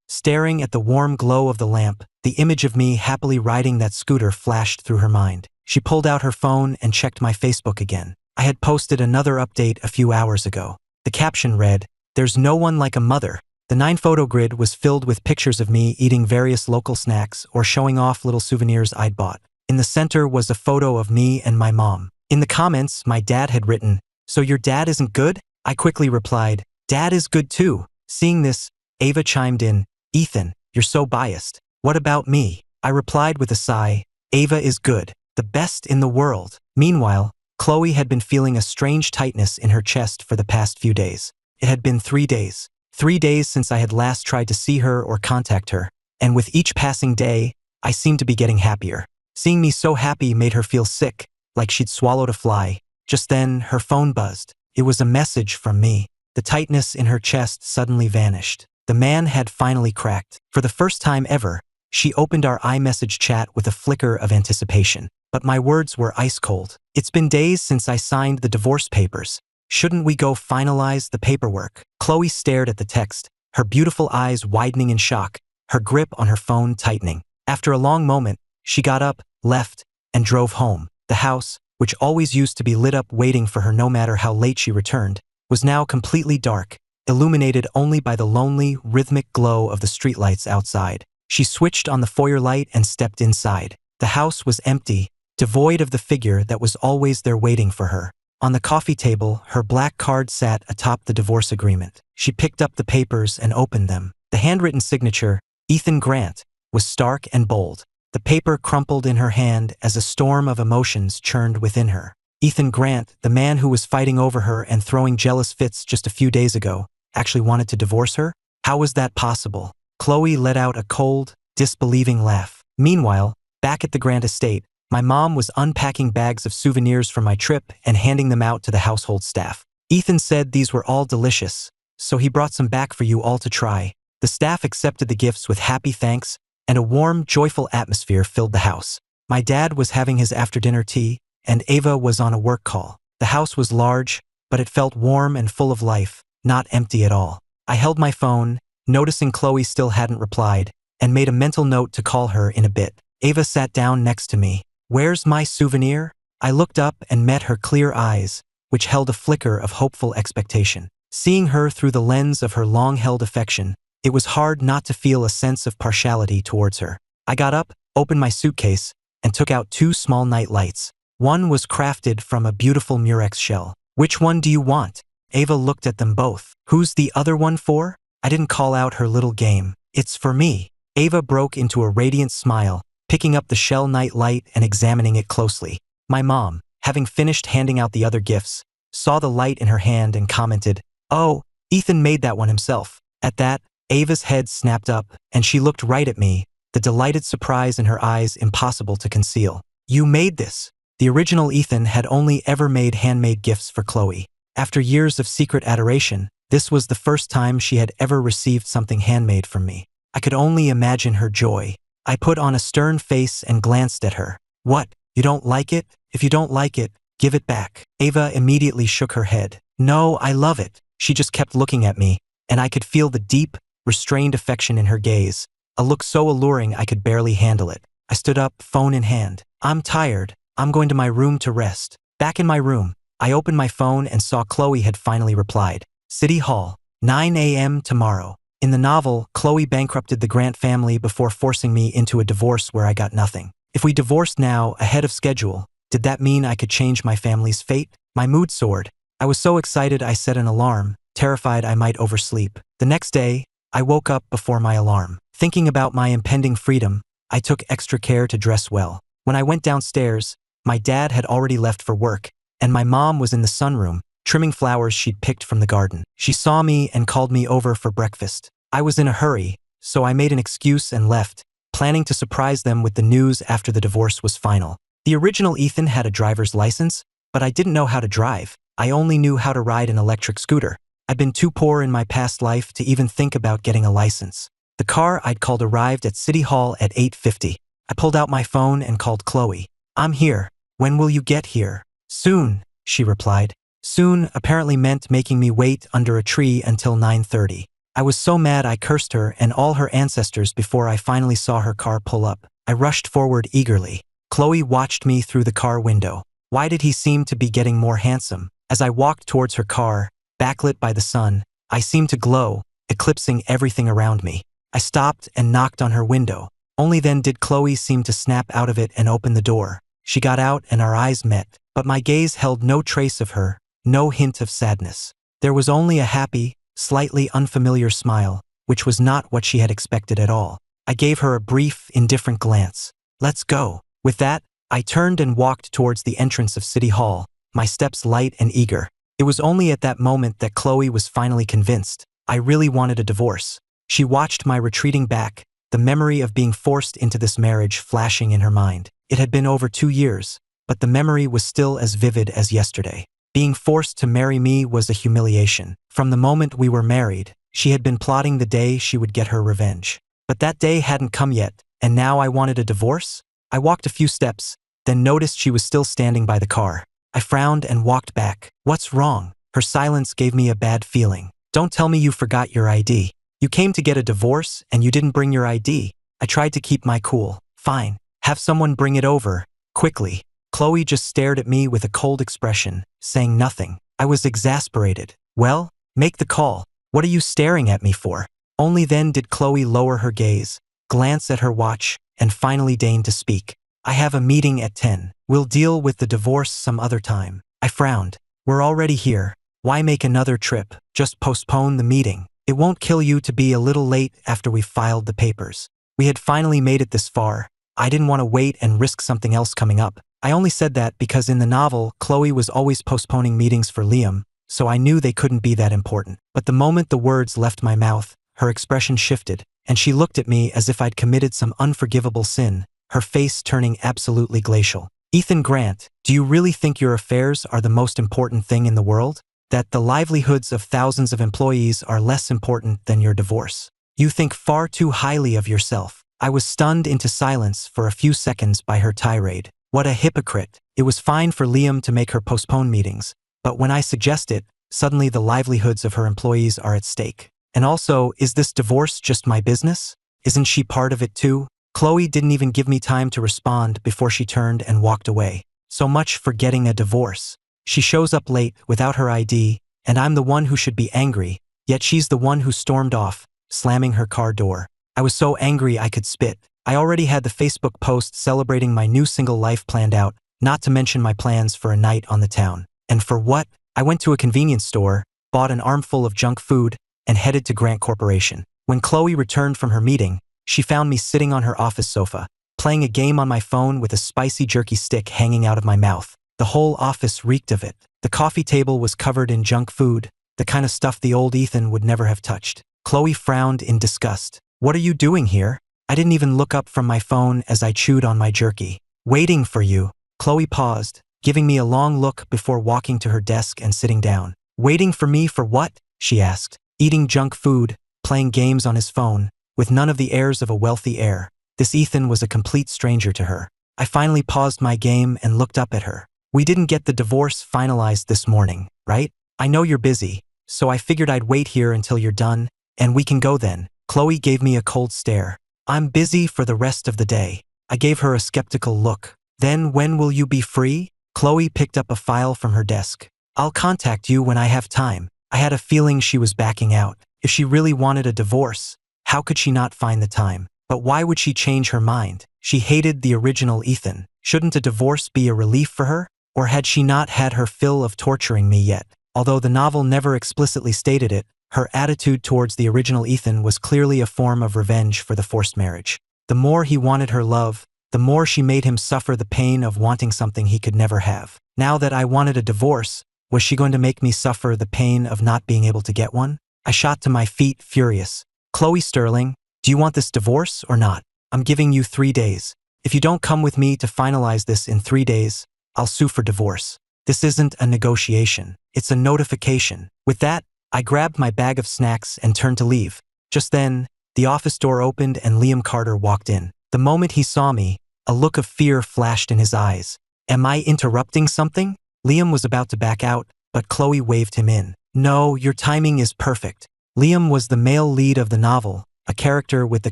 Staring at the warm glow of the lamp, the image of me happily riding that scooter flashed through her mind. She pulled out her phone and checked my Facebook again. I had posted another update a few hours ago. The caption read, "There's no one like a mother." The 9-photo grid was filled with pictures of me eating various local snacks or showing off little souvenirs I'd bought. In the center was a photo of me and my mom. In the comments, my dad had written, "So your dad isn't good?" I quickly replied, "Dad is good too." Seeing this, Ava chimed in, "Ethan, you're so biased. What about me?" I replied with a sigh, "Ava is good, the best in the world." Meanwhile, Chloe had been feeling a strange tightness in her chest for the past few days. It had been 3 days. 3 days since I had last tried to see her or contact her, and with each passing day, I seemed to be getting happier. Seeing me so happy made her feel sick, like she'd swallowed a fly. Just then, her phone buzzed. It was a message from me. The tightness in her chest suddenly vanished. The man had finally cracked. For the first time ever, she opened our iMessage chat with a flicker of anticipation. But my words were ice cold. "It's been days since I signed the divorce papers. Shouldn't we go finalize the paperwork?" Chloe stared at the text, her beautiful eyes widening in shock, her grip on her phone tightening. After a long moment, she got up, left, and drove home. The house, which always used to be lit up waiting for her no matter how late she returned, was now completely dark, illuminated only by the lonely, rhythmic glow of the streetlights outside. She switched on the foyer light and stepped inside. The house was empty, devoid of the figure that was always there waiting for her. On the coffee table, her black card sat atop the divorce agreement. She picked up the papers and opened them. The handwritten signature, Ethan Grant, was stark and bold. The paper crumpled in her hand as a storm of emotions churned within her. Ethan Grant, the man who was fighting over her and throwing jealous fits just a few days ago, actually wanted to divorce her? How was that possible? Chloe let out a cold, disbelieving laugh. Meanwhile, back at the Grant estate, my mom was unpacking bags of souvenirs from my trip and handing them out to the household staff. "Ethan said these were all delicious, so he brought some back for you all to try." The staff accepted the gifts with happy thanks, and a warm, joyful atmosphere filled the house. My dad was having his after-dinner tea, and Ava was on a work call. The house was large, but it felt warm and full of life, not empty at all. I held my phone, noticing Chloe still hadn't replied, and made a mental note to call her in a bit. Ava sat down next to me. "Where's my souvenir?" I looked up and met her clear eyes, which held a flicker of hopeful expectation. Seeing her through the lens of her long-held affection, it was hard not to feel a sense of partiality towards her. I got up, opened my suitcase, and took out 2 small night lights. One was crafted from a beautiful murex shell. "Which one do you want?" Ava looked at them both. "Who's the other one for?" I didn't call out her little game. "It's for me." Ava broke into a radiant smile, picking up the shell night light and examining it closely. My mom, having finished handing out the other gifts, saw the light in her hand and commented, "Oh, Ethan made that one himself." At that, Ava's head snapped up, and she looked right at me, the delighted surprise in her eyes impossible to conceal. "You made this?" The original Ethan had only ever made handmade gifts for Chloe. After years of secret adoration, this was the first time she had ever received something handmade from me. I could only imagine her joy. I put on a stern face and glanced at her. "What, you don't like it? If you don't like it, give it back." Ava immediately shook her head. "No, I love it." She just kept looking at me, and I could feel the deep, restrained affection in her gaze, a look so alluring I could barely handle it. I stood up, phone in hand. "I'm tired. I'm going to my room to rest." Back in my room, I opened my phone and saw Chloe had finally replied. "City Hall, 9 a.m. tomorrow." In the novel, Chloe bankrupted the Grant family before forcing me into a divorce where I got nothing. If we divorced now, ahead of schedule, did that mean I could change my family's fate? My mood soared. I was so excited I set an alarm, terrified I might oversleep. The next day, I woke up before my alarm. Thinking about my impending freedom, I took extra care to dress well. When I went downstairs, my dad had already left for work, and my mom was in the sunroom, trimming flowers she'd picked from the garden. She saw me and called me over for breakfast. I was in a hurry, so I made an excuse and left, planning to surprise them with the news after the divorce was final. The original Ethan had a driver's license, but I didn't know how to drive. I only knew how to ride an electric scooter. I'd been too poor in my past life to even think about getting a license. The car I'd called arrived at City Hall at 8:50. I pulled out my phone and called Chloe. "I'm here. When will you get here? Soon, she replied. Soon apparently meant making me wait under a tree until 9:30. I was so mad I cursed her and all her ancestors before I finally saw her car pull up. I rushed forward eagerly. Chloe watched me through the car window. Why did he seem to be getting more handsome? As I walked towards her car, backlit by the sun, I seemed to glow, eclipsing everything around me. I stopped and knocked on her window. Only then did Chloe seem to snap out of it and open the door. She got out and our eyes met, but my gaze held no trace of her, no hint of sadness. There was only a happy, slightly unfamiliar smile, which was not what she had expected at all. I gave her a brief, indifferent glance. Let's go. With that, I turned and walked towards the entrance of City Hall, my steps light and eager. It was only at that moment that Chloe was finally convinced. I really wanted a divorce. She watched my retreating back, the memory of being forced into this marriage flashing in her mind. It had been over 2 years, but the memory was still as vivid as yesterday. Being forced to marry me was a humiliation. From the moment we were married, she had been plotting the day she would get her revenge. But that day hadn't come yet, and now I wanted a divorce? I walked a few steps, then noticed she was still standing by the car. I frowned and walked back. What's wrong? Her silence gave me a bad feeling. Don't tell me you forgot your ID. You came to get a divorce and you didn't bring your ID. I tried to keep my cool. Fine. Have someone bring it over. Quickly. Chloe just stared at me with a cold expression, saying nothing. I was exasperated. Well, make the call. What are you staring at me for? Only then did Chloe lower her gaze, glance at her watch, and finally deign to speak. I have a meeting at 10. We'll deal with the divorce some other time. I frowned. We're already here. Why make another trip? Just postpone the meeting. It won't kill you to be a little late after we've filed the papers. We had finally made it this far. I didn't want to wait and risk something else coming up. I only said that because in the novel, Chloe was always postponing meetings for Liam, so I knew they couldn't be that important. But the moment the words left my mouth, her expression shifted, and she looked at me as if I'd committed some unforgivable sin, her face turning absolutely glacial. Ethan Grant, do you really think your affairs are the most important thing in the world? That the livelihoods of thousands of employees are less important than your divorce? You think far too highly of yourself. I was stunned into silence for a few seconds by her tirade. What a hypocrite. It was fine for Liam to make her postpone meetings, but when I suggest it, suddenly the livelihoods of her employees are at stake. And also, is this divorce just my business? Isn't she part of it too? Chloe didn't even give me time to respond before she turned and walked away. So much for getting a divorce. She shows up late without her ID, and I'm the one who should be angry, yet she's the one who stormed off, slamming her car door. I was so angry I could spit. I already had the Facebook post celebrating my new single life planned out, not to mention my plans for a night on the town. And for what? I went to a convenience store, bought an armful of junk food, and headed to Grant Corporation. When Chloe returned from her meeting, she found me sitting on her office sofa, playing a game on my phone with a spicy jerky stick hanging out of my mouth. The whole office reeked of it. The coffee table was covered in junk food, the kind of stuff the old Ethan would never have touched. Chloe frowned in disgust. What are you doing here? I didn't even look up from my phone as I chewed on my jerky. Waiting for you. Chloe paused, giving me a long look before walking to her desk and sitting down. Waiting for me for what? She asked. Eating junk food, playing games on his phone, with none of the airs of a wealthy heir. This Ethan was a complete stranger to her. I finally paused my game and looked up at her. We didn't get the divorce finalized this morning, right? I know you're busy, so I figured I'd wait here until you're done, and we can go then. Chloe gave me a cold stare. I'm busy for the rest of the day. I gave her a skeptical look. Then when will you be free? Chloe picked up a file from her desk. I'll contact you when I have time. I had a feeling she was backing out. If she really wanted a divorce, how could she not find the time? But why would she change her mind? She hated the original Ethan. Shouldn't a divorce be a relief for her? Or had she not had her fill of torturing me yet? Although the novel never explicitly stated it, her attitude towards the original Ethan was clearly a form of revenge for the forced marriage. The more he wanted her love, the more she made him suffer the pain of wanting something he could never have. Now that I wanted a divorce, was she going to make me suffer the pain of not being able to get one? I shot to my feet, furious. Chloe Sterling, do you want this divorce or not? I'm giving you 3 days. If you don't come with me to finalize this in 3 days, I'll sue for divorce. This isn't a negotiation. It's a notification. With that, I grabbed my bag of snacks and turned to leave. Just then, the office door opened and Liam Carter walked in. The moment he saw me, a look of fear flashed in his eyes. Am I interrupting something? Liam was about to back out, but Chloe waved him in. No, your timing is perfect. Liam was the male lead of the novel, a character with the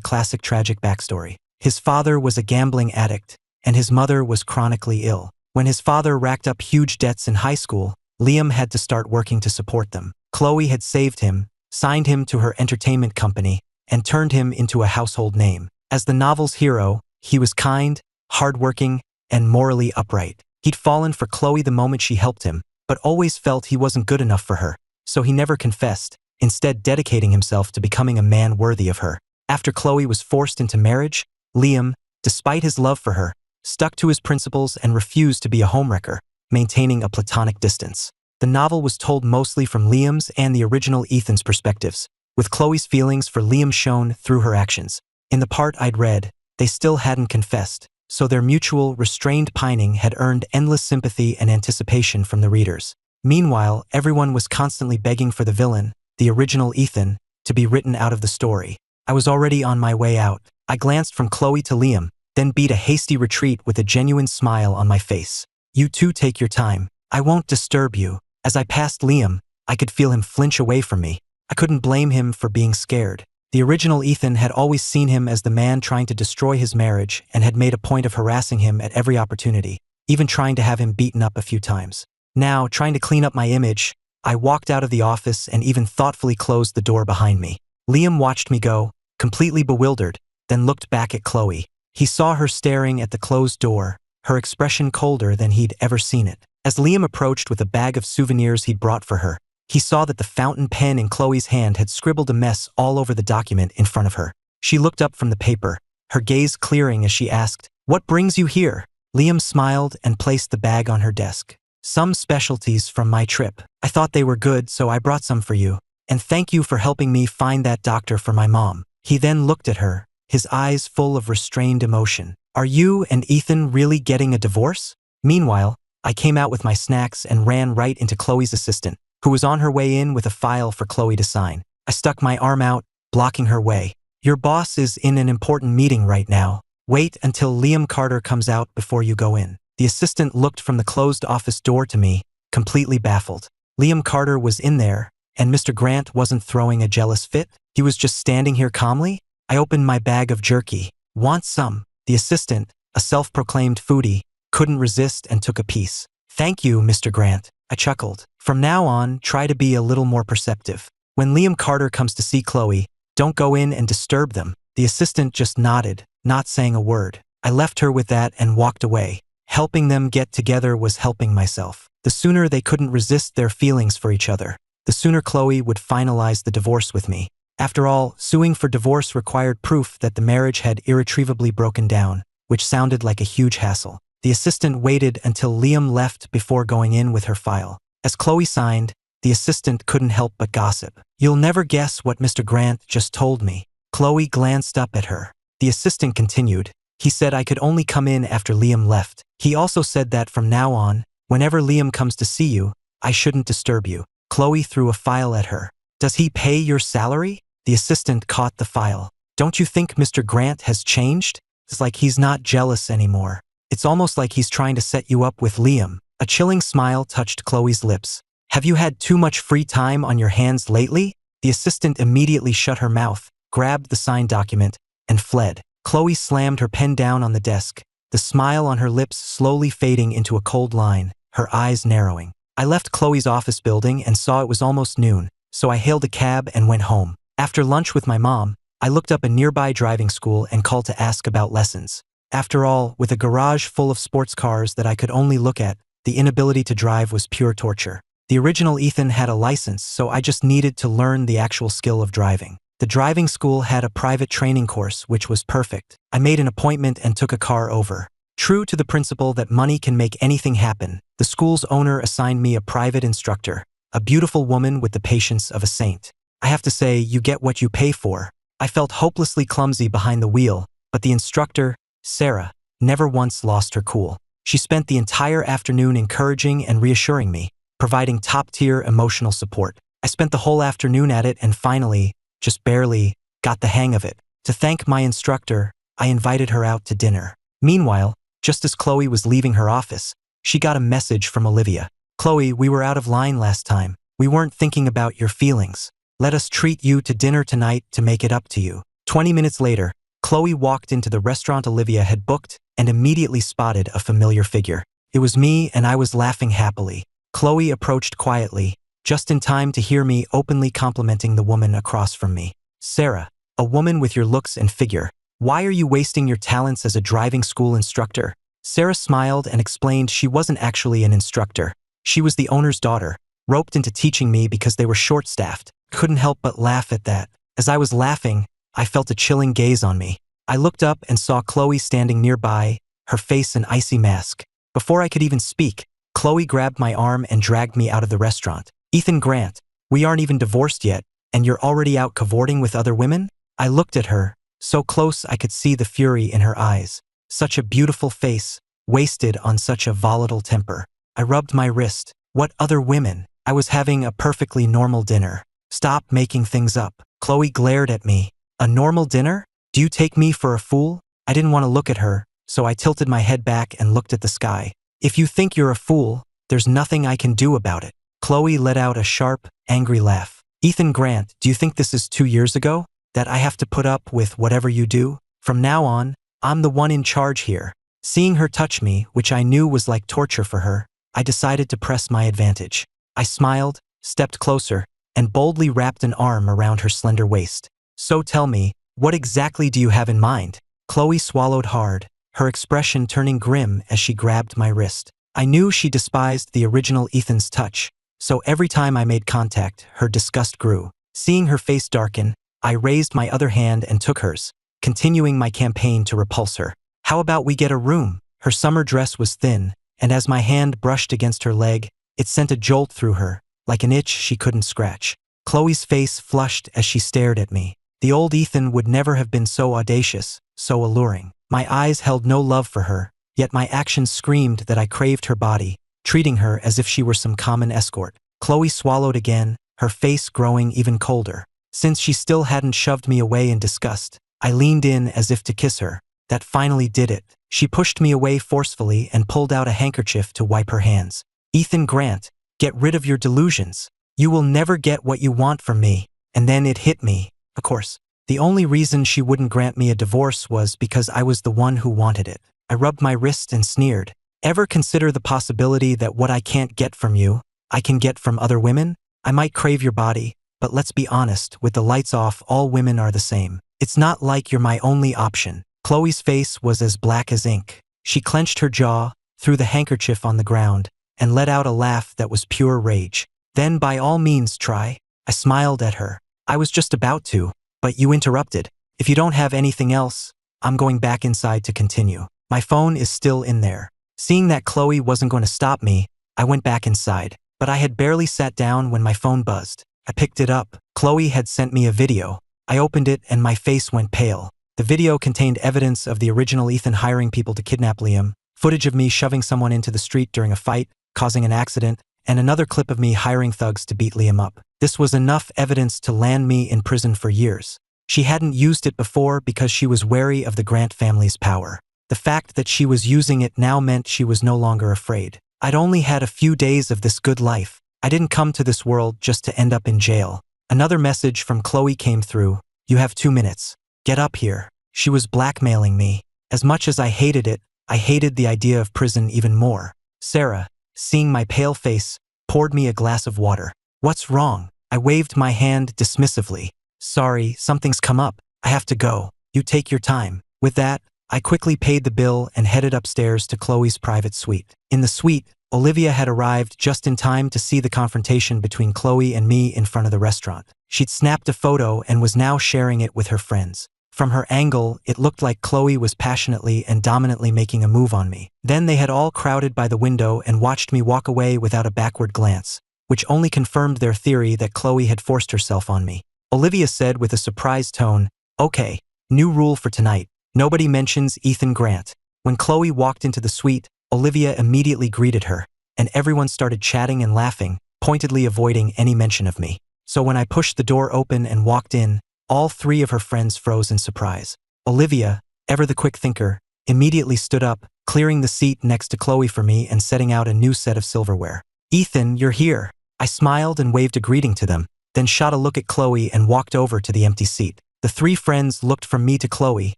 classic tragic backstory. His father was a gambling addict, and his mother was chronically ill. When his father racked up huge debts in high school, Liam had to start working to support them. Chloe had saved him, signed him to her entertainment company, and turned him into a household name. As the novel's hero, he was kind, hardworking, and morally upright. He'd fallen for Chloe the moment she helped him, but always felt he wasn't good enough for her, so he never confessed, instead dedicating himself to becoming a man worthy of her. After Chloe was forced into marriage, Liam, despite his love for her, stuck to his principles and refused to be a homewrecker, maintaining a platonic distance. The novel was told mostly from Liam's and the original Ethan's perspectives, with Chloe's feelings for Liam shown through her actions. In the part I'd read, they still hadn't confessed, so their mutual, restrained pining had earned endless sympathy and anticipation from the readers. Meanwhile, everyone was constantly begging for the villain, the original Ethan, to be written out of the story. I was already on my way out. I glanced from Chloe to Liam, then beat a hasty retreat with a genuine smile on my face. You two take your time. I won't disturb you. As I passed Liam, I could feel him flinch away from me. I couldn't blame him for being scared. The original Ethan had always seen him as the man trying to destroy his marriage and had made a point of harassing him at every opportunity, even trying to have him beaten up a few times. Now, trying to clean up my image, I walked out of the office and even thoughtfully closed the door behind me. Liam watched me go, completely bewildered, then looked back at Chloe. He saw her staring at the closed door, her expression colder than he'd ever seen it. As Liam approached with a bag of souvenirs he'd brought for her, he saw that the fountain pen in Chloe's hand had scribbled a mess all over the document in front of her. She looked up from the paper, her gaze clearing as she asked, "What brings you here?" Liam smiled and placed the bag on her desk. "Some specialties from my trip. I thought they were good, so I brought some for you. And thank you for helping me find that doctor for my mom." He then looked at her, his eyes full of restrained emotion. "Are you and Ethan really getting a divorce?" Meanwhile, I came out with my snacks and ran right into Chloe's assistant, who was on her way in with a file for Chloe to sign. I stuck my arm out, blocking her way. "Your boss is in an important meeting right now. Wait until Liam Carter comes out before you go in." The assistant looked from the closed office door to me, completely baffled. Liam Carter was in there, and Mr. Grant wasn't throwing a jealous fit. He was just standing here calmly. I opened my bag of jerky. "Want some?" The assistant, a self-proclaimed foodie, couldn't resist and took a piece. "Thank you, Mr. Grant." I chuckled. "From now on, try to be a little more perceptive. When Liam Carter comes to see Chloe, don't go in and disturb them." The assistant just nodded, not saying a word. I left her with that and walked away. Helping them get together was helping myself. The sooner they couldn't resist their feelings for each other, the sooner Chloe would finalize the divorce with me. After all, suing for divorce required proof that the marriage had irretrievably broken down, which sounded like a huge hassle. The assistant waited until Liam left before going in with her file. As Chloe signed, the assistant couldn't help but gossip. "You'll never guess what Mr. Grant just told me." Chloe glanced up at her. The assistant continued, "He said I could only come in after Liam left. He also said that from now on, whenever Liam comes to see you, I shouldn't disturb you." Chloe threw a file at her. "Does he pay your salary?" The assistant caught the file. "Don't you think Mr. Grant has changed? It's like he's not jealous anymore. It's almost like he's trying to set you up with Liam." A chilling smile touched Chloe's lips. "Have you had too much free time on your hands lately?" The assistant immediately shut her mouth, grabbed the signed document, and fled. Chloe slammed her pen down on the desk, the smile on her lips slowly fading into a cold line, her eyes narrowing. I left Chloe's office building and saw it was almost noon, so I hailed a cab and went home. After lunch with my mom, I looked up a nearby driving school and called to ask about lessons. After all, with a garage full of sports cars that I could only look at, the inability to drive was pure torture. The original Ethan had a license, so I just needed to learn the actual skill of driving. The driving school had a private training course, which was perfect. I made an appointment and took a car over. True to the principle that money can make anything happen, the school's owner assigned me a private instructor, a beautiful woman with the patience of a saint. I have to say, you get what you pay for. I felt hopelessly clumsy behind the wheel, but the instructor, Sarah, never once lost her cool. She spent the entire afternoon encouraging and reassuring me, providing top-tier emotional support. I spent the whole afternoon at it and finally, just barely, got the hang of it. To thank my instructor, I invited her out to dinner. Meanwhile, just as Chloe was leaving her office, She got a message from Olivia. Chloe, we were out of line last time. We weren't thinking about your feelings. Let us treat you to dinner tonight to make it up to you. 20 minutes later, Chloe walked into the restaurant Olivia had booked and immediately spotted a familiar figure. It was me, and I was laughing happily. Chloe approached quietly, just in time to hear me openly complimenting the woman across from me. Sarah, a woman with your looks and figure. Why are you wasting your talents as a driving school instructor? Sarah smiled and explained she wasn't actually an instructor. She was the owner's daughter, roped into teaching me because they were short-staffed. Couldn't help but laugh at that. As I was laughing, I felt a chilling gaze on me. I looked up and saw Chloe standing nearby, her face an icy mask. Before I could even speak, Chloe grabbed my arm and dragged me out of the restaurant. Ethan Grant, we aren't even divorced yet, and you're already out cavorting with other women? I looked at her, so close I could see the fury in her eyes. Such a beautiful face, wasted on such a volatile temper. I rubbed my wrist. What other women? I was having a perfectly normal dinner. Stop making things up. Chloe glared at me. A normal dinner? Do you take me for a fool? I didn't want to look at her, so I tilted my head back and looked at the sky. If you think you're a fool, there's nothing I can do about it. Chloe let out a sharp, angry laugh. Ethan Grant, do you think this is 2 years ago? That I have to put up with whatever you do? From now on, I'm the one in charge here. Seeing her touch me, which I knew was like torture for her, I decided to press my advantage. I smiled, stepped closer, and boldly wrapped an arm around her slender waist. So tell me, what exactly do you have in mind? Chloe swallowed hard, her expression turning grim as she grabbed my wrist. I knew she despised the original Ethan's touch, so every time I made contact, her disgust grew. Seeing her face darken, I raised my other hand and took hers, continuing my campaign to repulse her. How about we get a room? Her summer dress was thin, and as my hand brushed against her leg, it sent a jolt through her, like an itch she couldn't scratch. Chloe's face flushed as she stared at me. The old Ethan would never have been so audacious, so alluring. My eyes held no love for her, yet my actions screamed that I craved her body, treating her as if she were some common escort. Chloe swallowed again, her face growing even colder. Since she still hadn't shoved me away in disgust, I leaned in as if to kiss her. That finally did it. She pushed me away forcefully and pulled out a handkerchief to wipe her hands. Ethan Grant, get rid of your delusions. You will never get what you want from me. And then it hit me. Of course, the only reason she wouldn't grant me a divorce was because I was the one who wanted it. I rubbed my wrist and sneered. Ever consider the possibility that what I can't get from you, I can get from other women? I might crave your body, but let's be honest, with the lights off, all women are the same. It's not like you're my only option. Chloe's face was as black as ink. She clenched her jaw, threw the handkerchief on the ground, and let out a laugh that was pure rage. Then by all means try. I smiled at her. I was just about to, but you interrupted. If you don't have anything else, I'm going back inside to continue. My phone is still in there. Seeing that Chloe wasn't going to stop me, I went back inside, but I had barely sat down when my phone buzzed. I picked it up. Chloe had sent me a video. I opened it and my face went pale. The video contained evidence of the original Ethan hiring people to kidnap Liam, footage of me shoving someone into the street during a fight, causing an accident, and another clip of me hiring thugs to beat Liam up. This was enough evidence to land me in prison for years. She hadn't used it before because she was wary of the Grant family's power. The fact that she was using it now meant she was no longer afraid. I'd only had a few days of this good life. I didn't come to this world just to end up in jail. Another message from Chloe came through. You have 2 minutes. Get up here. She was blackmailing me. As much as I hated it, I hated the idea of prison even more. Sarah, seeing my pale face, poured me a glass of water. What's wrong? I waved my hand dismissively. Sorry, something's come up. I have to go. You take your time. With that, I quickly paid the bill and headed upstairs to Chloe's private suite. In the suite, Olivia had arrived just in time to see the confrontation between Chloe and me in front of the restaurant. She'd snapped a photo and was now sharing it with her friends. From her angle, it looked like Chloe was passionately and dominantly making a move on me. Then they had all crowded by the window and watched me walk away without a backward glance, which only confirmed their theory that Chloe had forced herself on me. Olivia said with a surprised tone, "Okay, new rule for tonight. Nobody mentions Ethan Grant." When Chloe walked into the suite, Olivia immediately greeted her, and everyone started chatting and laughing, pointedly avoiding any mention of me. So when I pushed the door open and walked in, all 3 of her friends froze in surprise. Olivia, ever the quick thinker, immediately stood up, clearing the seat next to Chloe for me and setting out a new set of silverware. "Ethan, you're here." I smiled and waved a greeting to them, then shot a look at Chloe and walked over to the empty seat. The three friends looked from me to Chloe,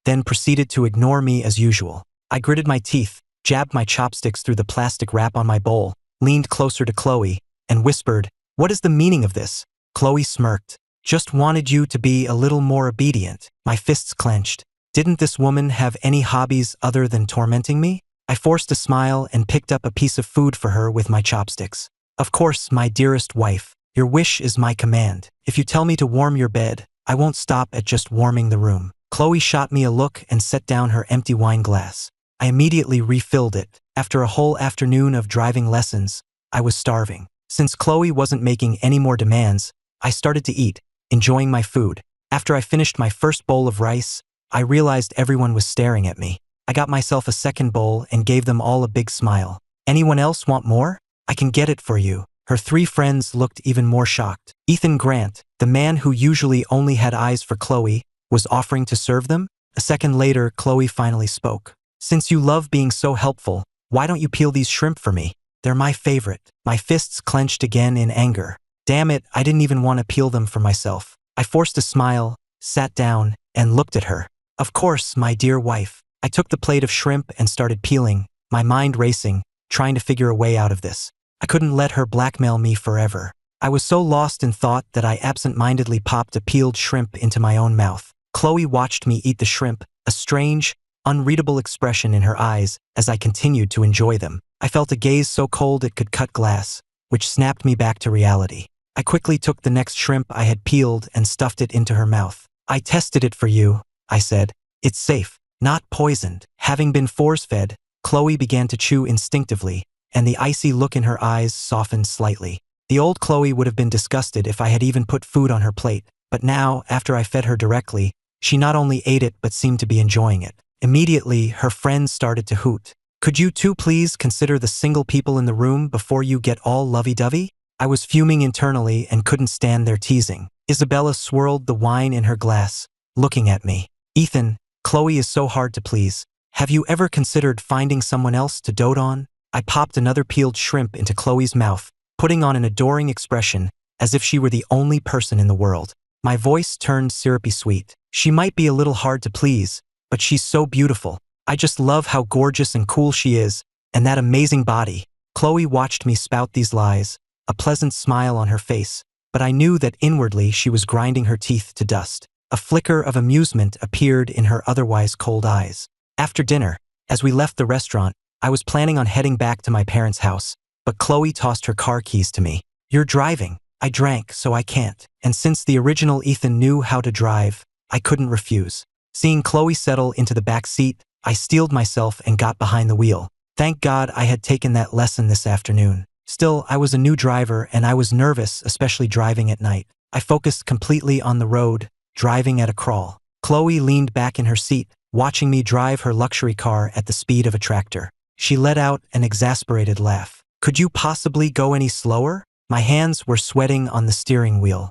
then proceeded to ignore me as usual. I gritted my teeth, jabbed my chopsticks through the plastic wrap on my bowl, leaned closer to Chloe, and whispered, "What is the meaning of this?" Chloe smirked. "Just wanted you to be a little more obedient." My fists clenched. Didn't this woman have any hobbies other than tormenting me? I forced a smile and picked up a piece of food for her with my chopsticks. "Of course, my dearest wife. Your wish is my command. If you tell me to warm your bed, I won't stop at just warming the room." Chloe shot me a look and set down her empty wine glass. I immediately refilled it. After a whole afternoon of driving lessons, I was starving. Since Chloe wasn't making any more demands, I started to eat, enjoying my food. After I finished my first bowl of rice, I realized everyone was staring at me. I got myself a second bowl and gave them all a big smile. "Anyone else want more? I can get it for you." Her three friends looked even more shocked. Ethan Grant, the man who usually only had eyes for Chloe, was offering to serve them? A second later, Chloe finally spoke. "Since you love being so helpful, why don't you peel these shrimp for me? They're my favorite." My fists clenched again in anger. Damn it, I didn't even want to peel them for myself. I forced a smile, sat down, and looked at her. "Of course, my dear wife." I took the plate of shrimp and started peeling, my mind racing, trying to figure a way out of this. I couldn't let her blackmail me forever. I was so lost in thought that I absent-mindedly popped a peeled shrimp into my own mouth. Chloe watched me eat the shrimp, a strange, unreadable expression in her eyes as I continued to enjoy them. I felt a gaze so cold it could cut glass, which snapped me back to reality. I quickly took the next shrimp I had peeled and stuffed it into her mouth. "I tested it for you," I said. "It's safe, not poisoned." Having been force-fed, Chloe began to chew instinctively, and the icy look in her eyes softened slightly. The old Chloe would have been disgusted if I had even put food on her plate, but now, after I fed her directly, she not only ate it but seemed to be enjoying it. Immediately, her friends started to hoot. "Could you two please consider the single people in the room before you get all lovey-dovey?" I was fuming internally and couldn't stand their teasing. Isabella swirled the wine in her glass, looking at me. "Ethan, Chloe is so hard to please. Have you ever considered finding someone else to dote on?" I popped another peeled shrimp into Chloe's mouth, putting on an adoring expression, as if she were the only person in the world. My voice turned syrupy sweet. "She might be a little hard to please, but she's so beautiful. I just love how gorgeous and cool she is, and that amazing body." Chloe watched me spout these lies, a pleasant smile on her face, but I knew that inwardly she was grinding her teeth to dust. A flicker of amusement appeared in her otherwise cold eyes. After dinner, as we left the restaurant, I was planning on heading back to my parents' house, but Chloe tossed her car keys to me. "You're driving." I drank, so I can't. And since the original Ethan knew how to drive, I couldn't refuse. Seeing Chloe settle into the back seat, I steeled myself and got behind the wheel. Thank God I had taken that lesson this afternoon. Still, I was a new driver and I was nervous, especially driving at night. I focused completely on the road, driving at a crawl. Chloe leaned back in her seat, watching me drive her luxury car at the speed of a tractor. She let out an exasperated laugh. "Could you possibly go any slower?" My hands were sweating on the steering wheel.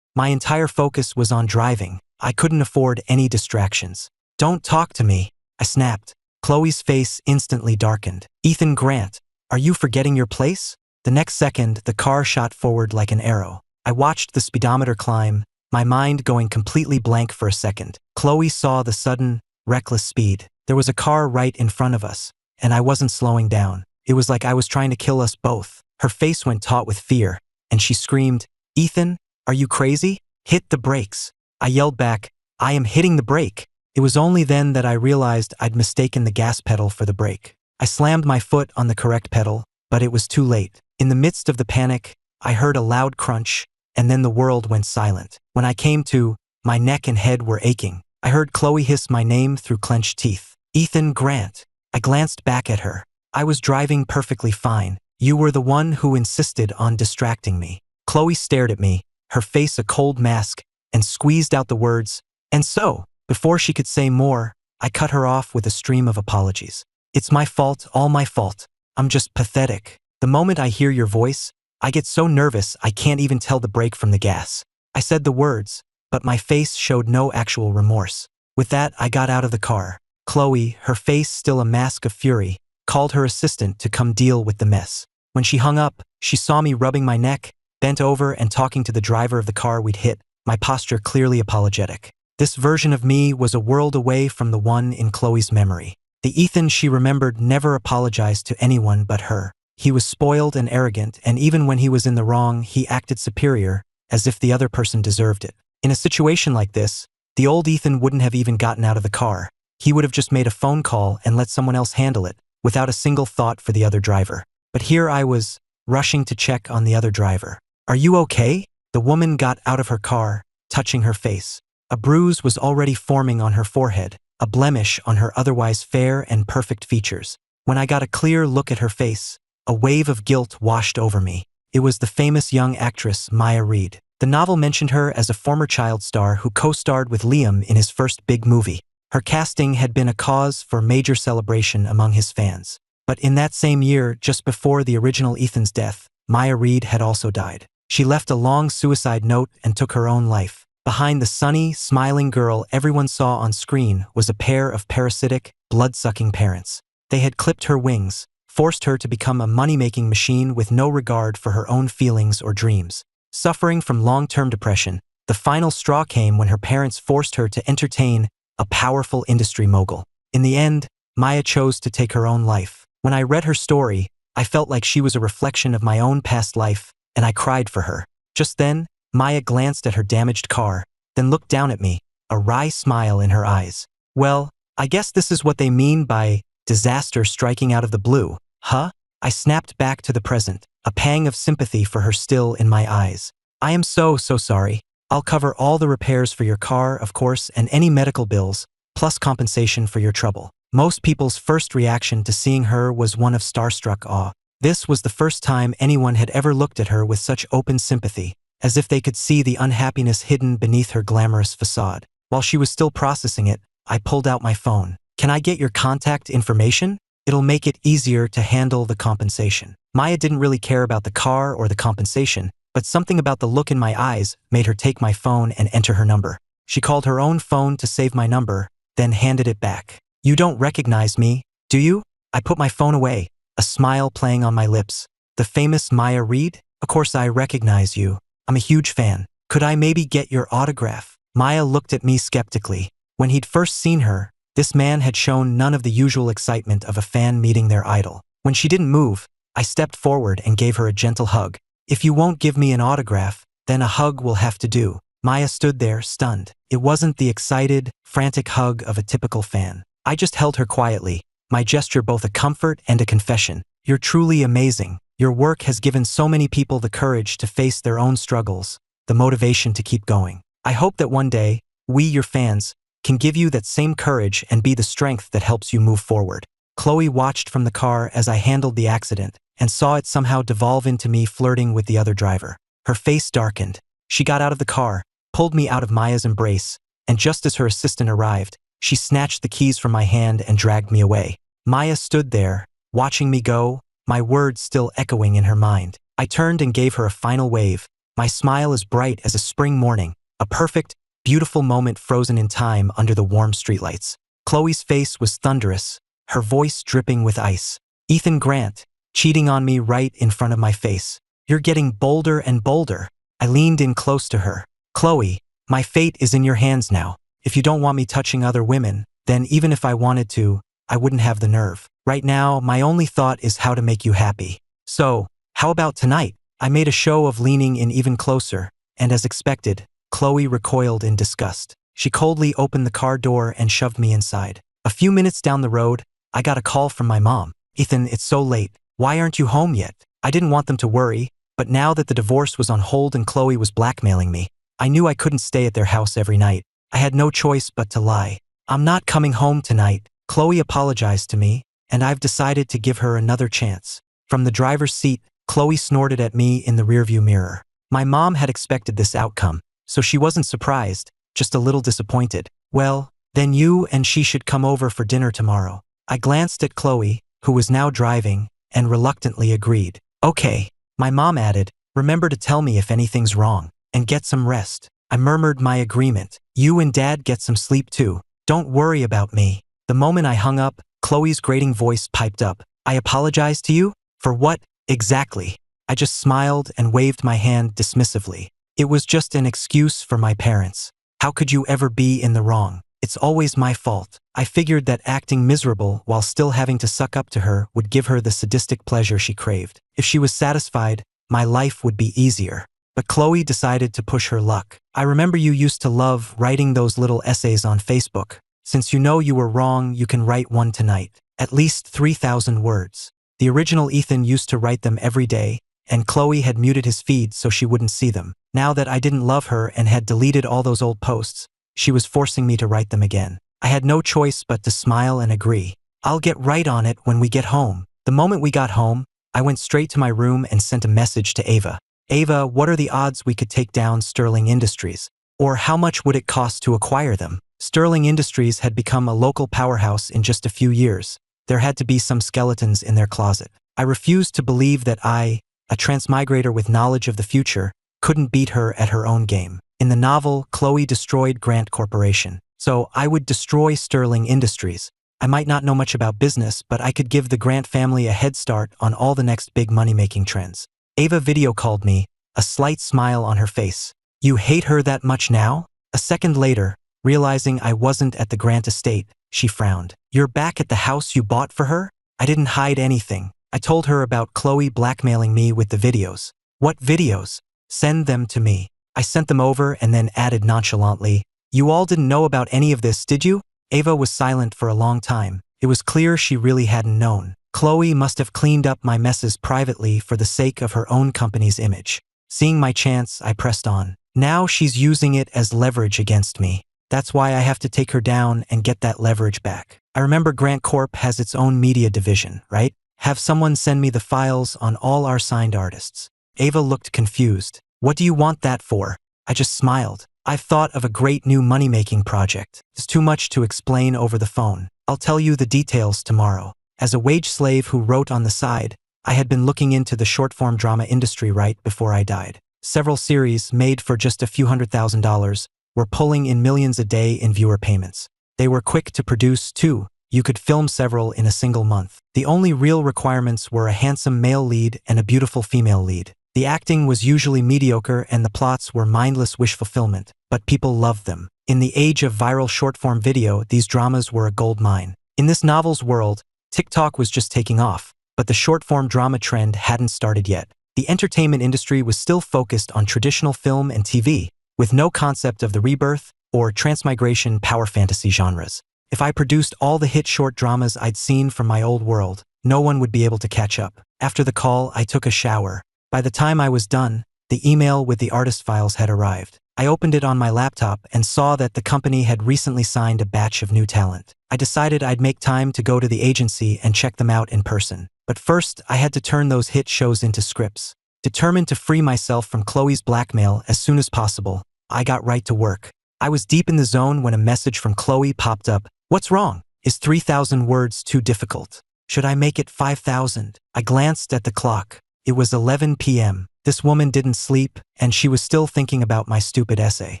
My entire focus was on driving. I couldn't afford any distractions. "Don't talk to me," I snapped. Chloe's face instantly darkened. "Ethan Grant, are you forgetting your place?" The next second, the car shot forward like an arrow. I watched the speedometer climb, my mind going completely blank for a second. Chloe saw the sudden, reckless speed. There was a car right in front of us, and I wasn't slowing down. It was like I was trying to kill us both. Her face went taut with fear, and she screamed, "Ethan, are you crazy? Hit the brakes." I yelled back, "I am hitting the brake." It was only then that I realized I'd mistaken the gas pedal for the brake. I slammed my foot on the correct pedal, but it was too late. In the midst of the panic, I heard a loud crunch, and then the world went silent. When I came to, my neck and head were aching. I heard Chloe hiss my name through clenched teeth. "Ethan Grant." I glanced back at her. "I was driving perfectly fine. You were the one who insisted on distracting me." Chloe stared at me, her face a cold mask, and squeezed out the words, "And so." Before she could say more, I cut her off with a stream of apologies. "It's my fault, all my fault. I'm just pathetic. The moment I hear your voice, I get so nervous I can't even tell the brake from the gas." I said the words, but my face showed no actual remorse. With that, I got out of the car. Chloe, her face still a mask of fury, called her assistant to come deal with the mess. When she hung up, she saw me rubbing my neck, bent over and talking to the driver of the car we'd hit, my posture clearly apologetic. This version of me was a world away from the one in Chloe's memory. The Ethan she remembered never apologized to anyone but her. He was spoiled and arrogant, and even when he was in the wrong, he acted superior, as if the other person deserved it. In a situation like this, the old Ethan wouldn't have even gotten out of the car. He would have just made a phone call and let someone else handle it, without a single thought for the other driver. But here I was, rushing to check on the other driver. "Are you okay?" The woman got out of her car, touching her face. A bruise was already forming on her forehead, a blemish on her otherwise fair and perfect features. When I got a clear look at her face, a wave of guilt washed over me. It was the famous young actress Maya Reed. The novel mentioned her as a former child star who co-starred with Liam in his first big movie. Her casting had been a cause for major celebration among his fans. But in that same year, just before the original Ethan's death, Maya Reed had also died. She left a long suicide note and took her own life. Behind the sunny, smiling girl everyone saw on screen was a pair of parasitic, blood-sucking parents. They had clipped her wings, forced her to become a money-making machine with no regard for her own feelings or dreams. Suffering from long-term depression, the final straw came when her parents forced her to entertain a powerful industry mogul. In the end, Maya chose to take her own life. When I read her story, I felt like she was a reflection of my own past life, and I cried for her. Just then, Maya glanced at her damaged car, then looked down at me, a wry smile in her eyes. "Well, I guess this is what they mean by disaster striking out of the blue, huh?" I snapped back to the present, a pang of sympathy for her still in my eyes. "I am so sorry. I'll cover all the repairs for your car, of course, and any medical bills, plus compensation for your trouble." Most people's first reaction to seeing her was one of starstruck awe. This was the first time anyone had ever looked at her with such open sympathy, as if they could see the unhappiness hidden beneath her glamorous facade. While she was still processing it, I pulled out my phone. "Can I get your contact information? It'll make it easier to handle the compensation." Maya didn't really care about the car or the compensation, but something about the look in my eyes made her take my phone and enter her number. She called her own phone to save my number, then handed it back. "You don't recognize me, do you?" I put my phone away, a smile playing on my lips. "The famous Maya Reed? Of course I recognize you. I'm a huge fan. Could I maybe get your autograph?" Maya looked at me skeptically. When he'd first seen her, this man had shown none of the usual excitement of a fan meeting their idol. When she didn't move, I stepped forward and gave her a gentle hug. "If you won't give me an autograph, then a hug will have to do." Maya stood there, stunned. It wasn't the excited, frantic hug of a typical fan. I just held her quietly, my gesture both a comfort and a confession. "You're truly amazing. Your work has given so many people the courage to face their own struggles, the motivation to keep going. I hope that one day, we, your fans, can give you that same courage and be the strength that helps you move forward." Chloe watched from the car as I handled the accident and saw it somehow devolve into me flirting with the other driver. Her face darkened. She got out of the car, pulled me out of Maya's embrace, and just as her assistant arrived, she snatched the keys from my hand and dragged me away. Maya stood there, watching me go, my words still echoing in her mind. I turned and gave her a final wave, my smile as bright as a spring morning, a perfect, beautiful moment frozen in time under the warm streetlights. Chloe's face was thunderous, her voice dripping with ice. "Ethan Grant, cheating on me right in front of my face. You're getting bolder and bolder." I leaned in close to her. "Chloe, my fate is in your hands now. If you don't want me touching other women, then even if I wanted to, I wouldn't have the nerve. Right now, my only thought is how to make you happy. So, how about tonight?" I made a show of leaning in even closer, and as expected, Chloe recoiled in disgust. She coldly opened the car door and shoved me inside. A few minutes down the road, I got a call from my mom. "Ethan, it's so late. Why aren't you home yet?" I didn't want them to worry, but now that the divorce was on hold and Chloe was blackmailing me, I knew I couldn't stay at their house every night. I had no choice but to lie. "I'm not coming home tonight." Chloe apologized to me, and I've decided to give her another chance. From the driver's seat, Chloe snorted at me in the rearview mirror. My mom had expected this outcome, so she wasn't surprised, just a little disappointed. "Well, then you and she should come over for dinner tomorrow." I glanced at Chloe, who was now driving, and reluctantly agreed. "Okay." My mom added, "Remember to tell me if anything's wrong, and get some rest." I murmured my agreement. "You and Dad get some sleep too. Don't worry about me." The moment I hung up, Chloe's grating voice piped up. I apologize to you? For what, exactly? I just smiled and waved my hand dismissively. It was just an excuse for my parents. How could you ever be in the wrong? It's always my fault. I figured that acting miserable while still having to suck up to her would give her the sadistic pleasure she craved. If she was satisfied, my life would be easier. But Chloe decided to push her luck. I remember you used to love writing those little essays on Facebook. Since you know you were wrong, you can write one tonight. At least 3,000 words. The original Ethan used to write them every day, and Chloe had muted his feed so she wouldn't see them. Now that I didn't love her and had deleted all those old posts, she was forcing me to write them again. I had no choice but to smile and agree. I'll get right on it when we get home. The moment we got home, I went straight to my room and sent a message to Ava. Ava, what are the odds we could take down Sterling Industries? Or how much would it cost to acquire them? Sterling Industries had become a local powerhouse in just a few years. There had to be some skeletons in their closet. I refused to believe that I, a transmigrator with knowledge of the future, couldn't beat her at her own game. In the novel, Chloe destroyed Grant Corporation. So I would destroy Sterling Industries. I might not know much about business, but I could give the Grant family a head start on all the next big money-making trends. Ava video called me, a slight smile on her face. You hate her that much now? A second later, realizing I wasn't at the Grant estate, she frowned. You're back at the house you bought for her? I didn't hide anything. I told her about Chloe blackmailing me with the videos. What videos? Send them to me. I sent them over and then added nonchalantly, you all didn't know about any of this, did you? Ava was silent for a long time. It was clear she really hadn't known. Chloe must have cleaned up my messes privately for the sake of her own company's image. Seeing my chance, I pressed on. Now she's using it as leverage against me. That's why I have to take her down and get that leverage back. I remember Grant Corp has its own media division, right? Have someone send me the files on all our signed artists. Ava looked confused. What do you want that for? I just smiled. I've thought of a great new money-making project. It's too much to explain over the phone. I'll tell you the details tomorrow. As a wage slave who wrote on the side, I had been looking into the short-form drama industry right before I died. Several series, made for just a few $100,000, were pulling in millions a day in viewer payments. They were quick to produce, too. You could film several in a single month. The only real requirements were a handsome male lead and a beautiful female lead. The acting was usually mediocre and the plots were mindless wish fulfillment, but people loved them. In the age of viral short-form video, these dramas were a gold mine. In this novel's world, TikTok was just taking off, but the short-form drama trend hadn't started yet. The entertainment industry was still focused on traditional film and TV, with no concept of the rebirth or transmigration power fantasy genres. If I produced all the hit short dramas I'd seen from my old world, no one would be able to catch up. After the call, I took a shower. By the time I was done, the email with the artist files had arrived. I opened it on my laptop and saw that the company had recently signed a batch of new talent. I decided I'd make time to go to the agency and check them out in person. But first, I had to turn those hit shows into scripts. Determined to free myself from Chloe's blackmail as soon as possible, I got right to work. I was deep in the zone when a message from Chloe popped up. What's wrong? Is 3,000 words too difficult? Should I make it 5,000? I glanced at the clock. It was 11 p.m. This woman didn't sleep, and she was still thinking about my stupid essay.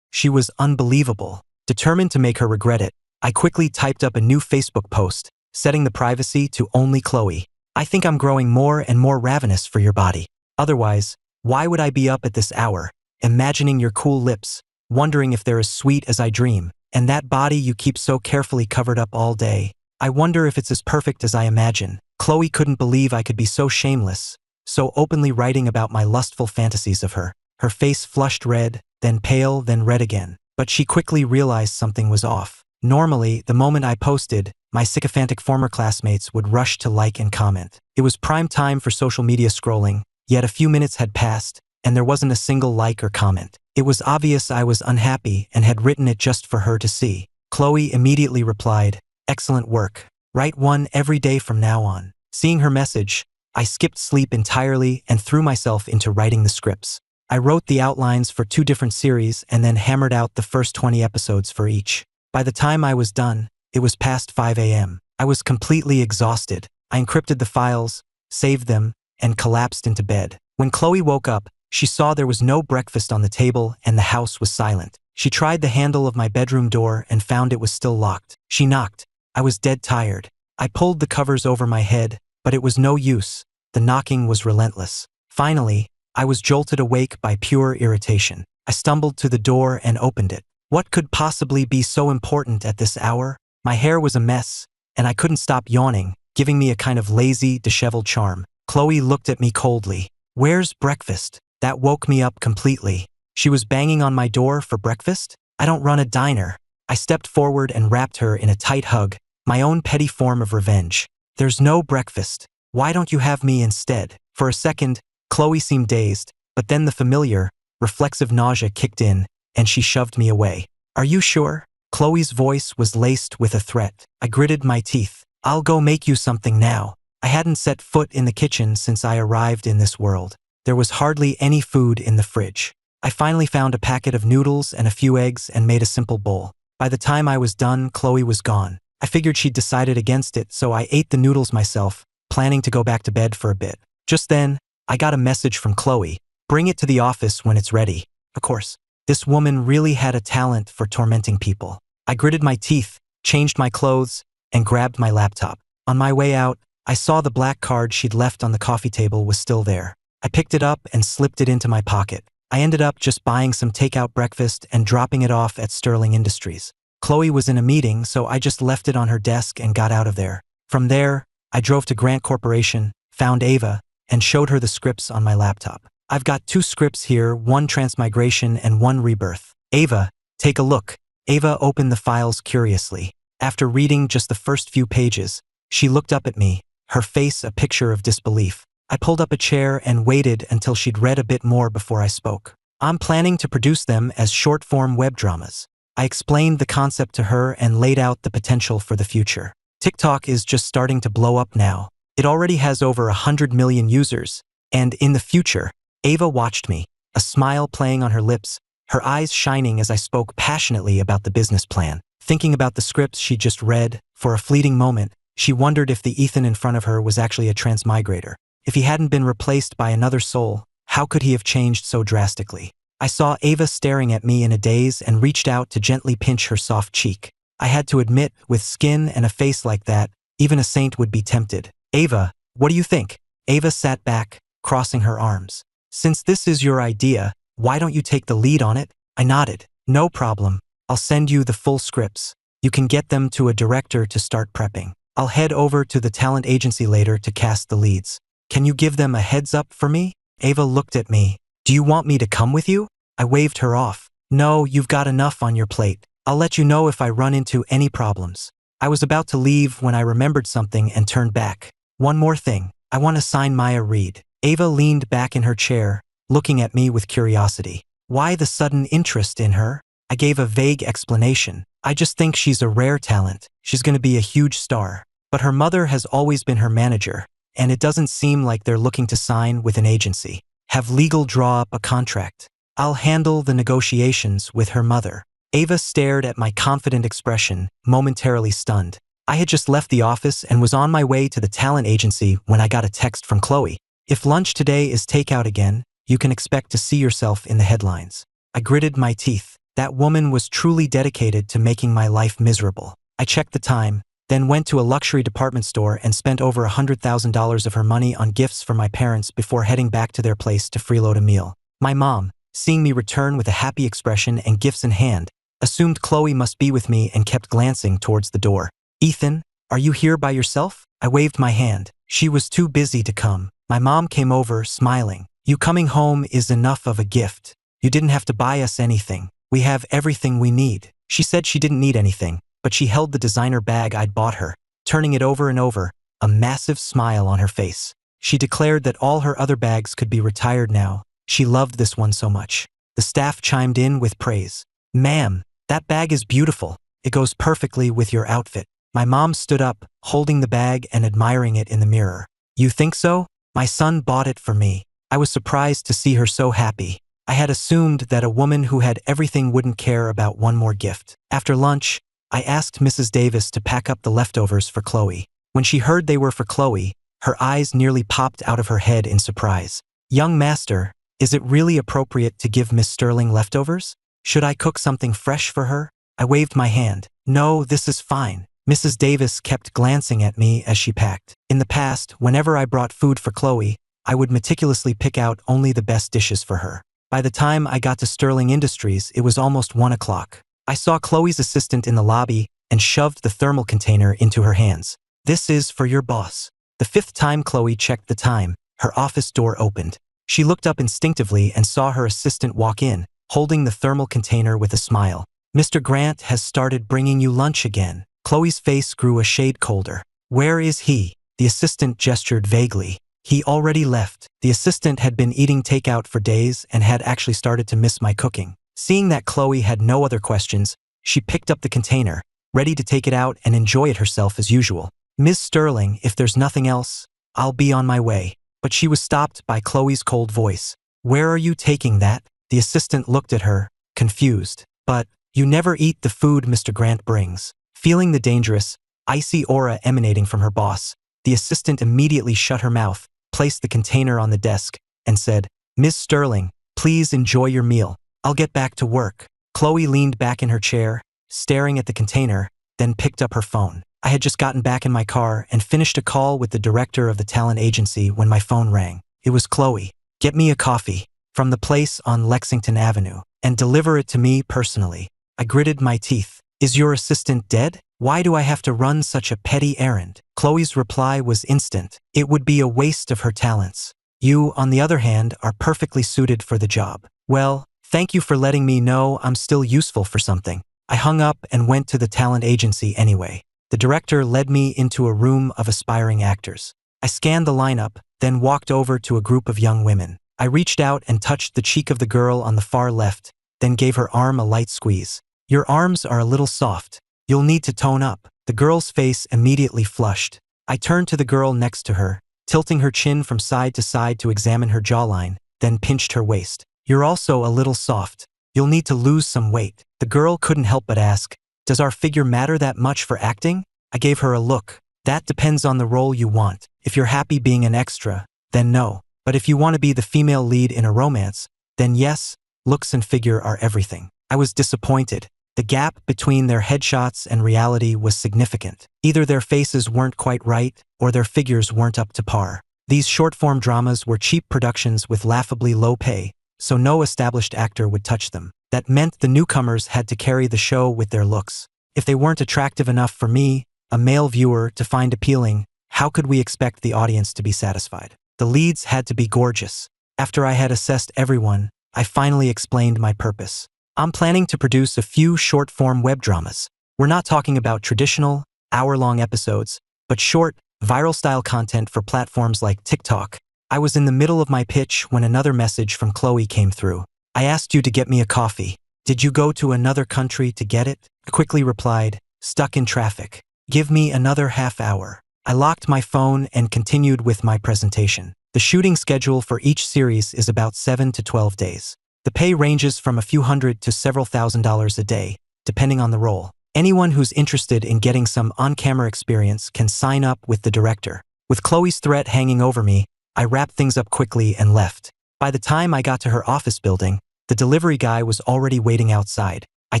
She was unbelievable. Determined to make her regret it, I quickly typed up a new Facebook post, setting the privacy to only Chloe. I think I'm growing more and more ravenous for your body. Otherwise, why would I be up at this hour, imagining your cool lips, wondering if they're as sweet as I dream, and that body you keep so carefully covered up all day? I wonder if it's as perfect as I imagine. Chloe couldn't believe I could be so shameless, so openly writing about my lustful fantasies of her. Her face flushed red, then pale, then red again. But she quickly realized something was off. Normally, the moment I posted, my sycophantic former classmates would rush to like and comment. It was prime time for social media scrolling, yet a few minutes had passed, and there wasn't a single like or comment. It was obvious I was unhappy and had written it just for her to see. Chloe immediately replied, "Excellent work. Write one every day from now on." Seeing her message, I skipped sleep entirely and threw myself into writing the scripts. I wrote the outlines for 2 different series and then hammered out the first 20 episodes for each. By the time I was done, it was past 5 a.m. I was completely exhausted. I encrypted the files, saved them, and collapsed into bed. When Chloe woke up, she saw there was no breakfast on the table and the house was silent. She tried the handle of my bedroom door and found it was still locked. She knocked. I was dead tired. I pulled the covers over my head, but it was no use. The knocking was relentless. Finally, I was jolted awake by pure irritation. I stumbled to the door and opened it. What could possibly be so important at this hour? My hair was a mess, and I couldn't stop yawning, giving me a kind of lazy, disheveled charm. Chloe looked at me coldly. "Where's breakfast?" That woke me up completely. She was banging on my door for breakfast? I don't run a diner. I stepped forward and wrapped her in a tight hug, my own petty form of revenge. "There's no breakfast. Why don't you have me instead?" For a second, Chloe seemed dazed, but then the familiar, reflexive nausea kicked in, and she shoved me away. "Are you sure?" Chloe's voice was laced with a threat. I gritted my teeth. "I'll go make you something now." I hadn't set foot in the kitchen since I arrived in this world. There was hardly any food in the fridge. I finally found a packet of noodles and a few eggs and made a simple bowl. By the time I was done, Chloe was gone. I figured she'd decided against it, so I ate the noodles myself, planning to go back to bed for a bit. Just then, I got a message from Chloe. "Bring it to the office when it's ready." Of course, this woman really had a talent for tormenting people. I gritted my teeth, changed my clothes, and grabbed my laptop. On my way out, I saw the black card she'd left on the coffee table was still there. I picked it up and slipped it into my pocket. I ended up just buying some takeout breakfast and dropping it off at Sterling Industries. Chloe was in a meeting, so I just left it on her desk and got out of there. From there, I drove to Grant Corporation, found Ava, and showed her the scripts on my laptop. "I've got 2 scripts here, one transmigration and one rebirth. Ava, take a look." Ava opened the files curiously. After reading just the first few pages, she looked up at me, her face a picture of disbelief. I pulled up a chair and waited until she'd read a bit more before I spoke. "I'm planning to produce them as short-form web dramas." I explained the concept to her and laid out the potential for the future. TikTok is just starting to blow up now. It already has over 100 million users, and in the future, Ava watched me, a smile playing on her lips, her eyes shining as I spoke passionately about the business plan. Thinking about the scripts she'd just read, for a fleeting moment, she wondered if the Ethan in front of her was actually a transmigrator. If he hadn't been replaced by another soul, how could he have changed so drastically? I saw Ava staring at me in a daze and reached out to gently pinch her soft cheek. I had to admit, with skin and a face like that, even a saint would be tempted. "Ava, what do you think?" Ava sat back, crossing her arms. "Since this is your idea, why don't you take the lead on it?" I nodded. "No problem. I'll send you the full scripts. You can get them to a director to start prepping. I'll head over to the talent agency later to cast the leads. Can you give them a heads up for me?" Ava looked at me. "Do you want me to come with you?" I waved her off. "No, you've got enough on your plate. I'll let you know if I run into any problems." I was about to leave when I remembered something and turned back. "One more thing. I want to sign Maya Reed." Ava leaned back in her chair, looking at me with curiosity. Why the sudden interest in her? I gave a vague explanation. "I just think she's a rare talent. She's going to be a huge star. But her mother has always been her manager, and it doesn't seem like they're looking to sign with an agency. Have legal draw up a contract. I'll handle the negotiations with her mother." Ava stared at my confident expression, momentarily stunned. I had just left the office and was on my way to the talent agency when I got a text from Chloe. "If lunch today is takeout again, you can expect to see yourself in the headlines." I gritted my teeth. That woman was truly dedicated to making my life miserable. I checked the time, then went to a luxury department store and spent over $100,000 of her money on gifts for my parents before heading back to their place to freeload a meal. My mom, seeing me return with a happy expression and gifts in hand, assumed Chloe must be with me and kept glancing towards the door. "Ethan, are you here by yourself?" I waved my hand. She was too busy to come. My mom came over, smiling. "You coming home is enough of a gift. You didn't have to buy us anything. We have everything we need." She said she didn't need anything, but she held the designer bag I'd bought her, turning it over and over, a massive smile on her face. She declared that all her other bags could be retired now. She loved this one so much. The staff chimed in with praise. "Ma'am, that bag is beautiful. It goes perfectly with your outfit." My mom stood up, holding the bag and admiring it in the mirror. "You think so? My son bought it for me." I was surprised to see her so happy. I had assumed that a woman who had everything wouldn't care about one more gift. After lunch, I asked Mrs. Davis to pack up the leftovers for Chloe. When she heard they were for Chloe, her eyes nearly popped out of her head in surprise. "Young master, is it really appropriate to give Miss Sterling leftovers? Should I cook something fresh for her?" I waved my hand. "No, this is fine. Mrs. Davis kept glancing at me as she packed. In the past, whenever I brought food for Chloe, I would meticulously pick out only the best dishes for her. By the time I got to Sterling Industries, it was almost 1 o'clock. I saw Chloe's assistant in the lobby and shoved the thermal container into her hands. "This is for your boss." The 5th time Chloe checked the time, her office door opened. She looked up instinctively and saw her assistant walk in, holding the thermal container with a smile. "Mr. Grant has started bringing you lunch again." Chloe's face grew a shade colder. "Where is he?" The assistant gestured vaguely. "He already left." The assistant had been eating takeout for days and had actually started to miss my cooking. Seeing that Chloe had no other questions, she picked up the container, ready to take it out and enjoy it herself as usual. "Ms. Sterling, if there's nothing else, I'll be on my way." But she was stopped by Chloe's cold voice. "Where are you taking that?" The assistant looked at her, confused. "But you never eat the food Mr. Grant brings." Feeling the dangerous, icy aura emanating from her boss, the assistant immediately shut her mouth, placed the container on the desk, and said, "Ms. Sterling, please enjoy your meal. I'll get back to work." Chloe leaned back in her chair, staring at the container, then picked up her phone. I had just gotten back in my car and finished a call with the director of the talent agency when my phone rang. It was Chloe. "Get me a coffee from the place on Lexington Avenue and deliver it to me personally." I gritted my teeth. "Is your assistant dead? Why do I have to run such a petty errand?" Chloe's reply was instant. "It would be a waste of her talents. You, on the other hand, are perfectly suited for the job." "Well, thank you for letting me know I'm still useful for something." I hung up and went to the talent agency anyway. The director led me into a room of aspiring actors. I scanned the lineup, then walked over to a group of young women. I reached out and touched the cheek of the girl on the far left, then gave her arm a light squeeze. "Your arms are a little soft. You'll need to tone up." The girl's face immediately flushed. I turned to the girl next to her, tilting her chin from side to side to examine her jawline, then pinched her waist. "You're also a little soft. You'll need to lose some weight." The girl couldn't help but ask, "Does our figure matter that much for acting?" I gave her a look. "That depends on the role you want. If you're happy being an extra, then no. But if you want to be the female lead in a romance, then yes, looks and figure are everything." I was disappointed. The gap between their headshots and reality was significant. Either their faces weren't quite right, or their figures weren't up to par. These short-form dramas were cheap productions with laughably low pay, so no established actor would touch them. That meant the newcomers had to carry the show with their looks. If they weren't attractive enough for me, a male viewer, to find appealing, how could we expect the audience to be satisfied? The leads had to be gorgeous. After I had assessed everyone, I finally explained my purpose. "I'm planning to produce a few short-form web dramas. We're not talking about traditional, hour-long episodes, but short, viral-style content for platforms like TikTok." I was in the middle of my pitch when another message from Chloe came through. "I asked you to get me a coffee. Did you go to another country to get it?" I quickly replied, "Stuck in traffic. Give me another half hour." I locked my phone and continued with my presentation. The shooting schedule for each series is about 7 to 12 days. The pay ranges from a few hundred to several $1,000s a day, depending on the role. Anyone who's interested in getting some on-camera experience can sign up with the director. With Chloe's threat hanging over me, I wrapped things up quickly and left. By the time I got to her office building, the delivery guy was already waiting outside. I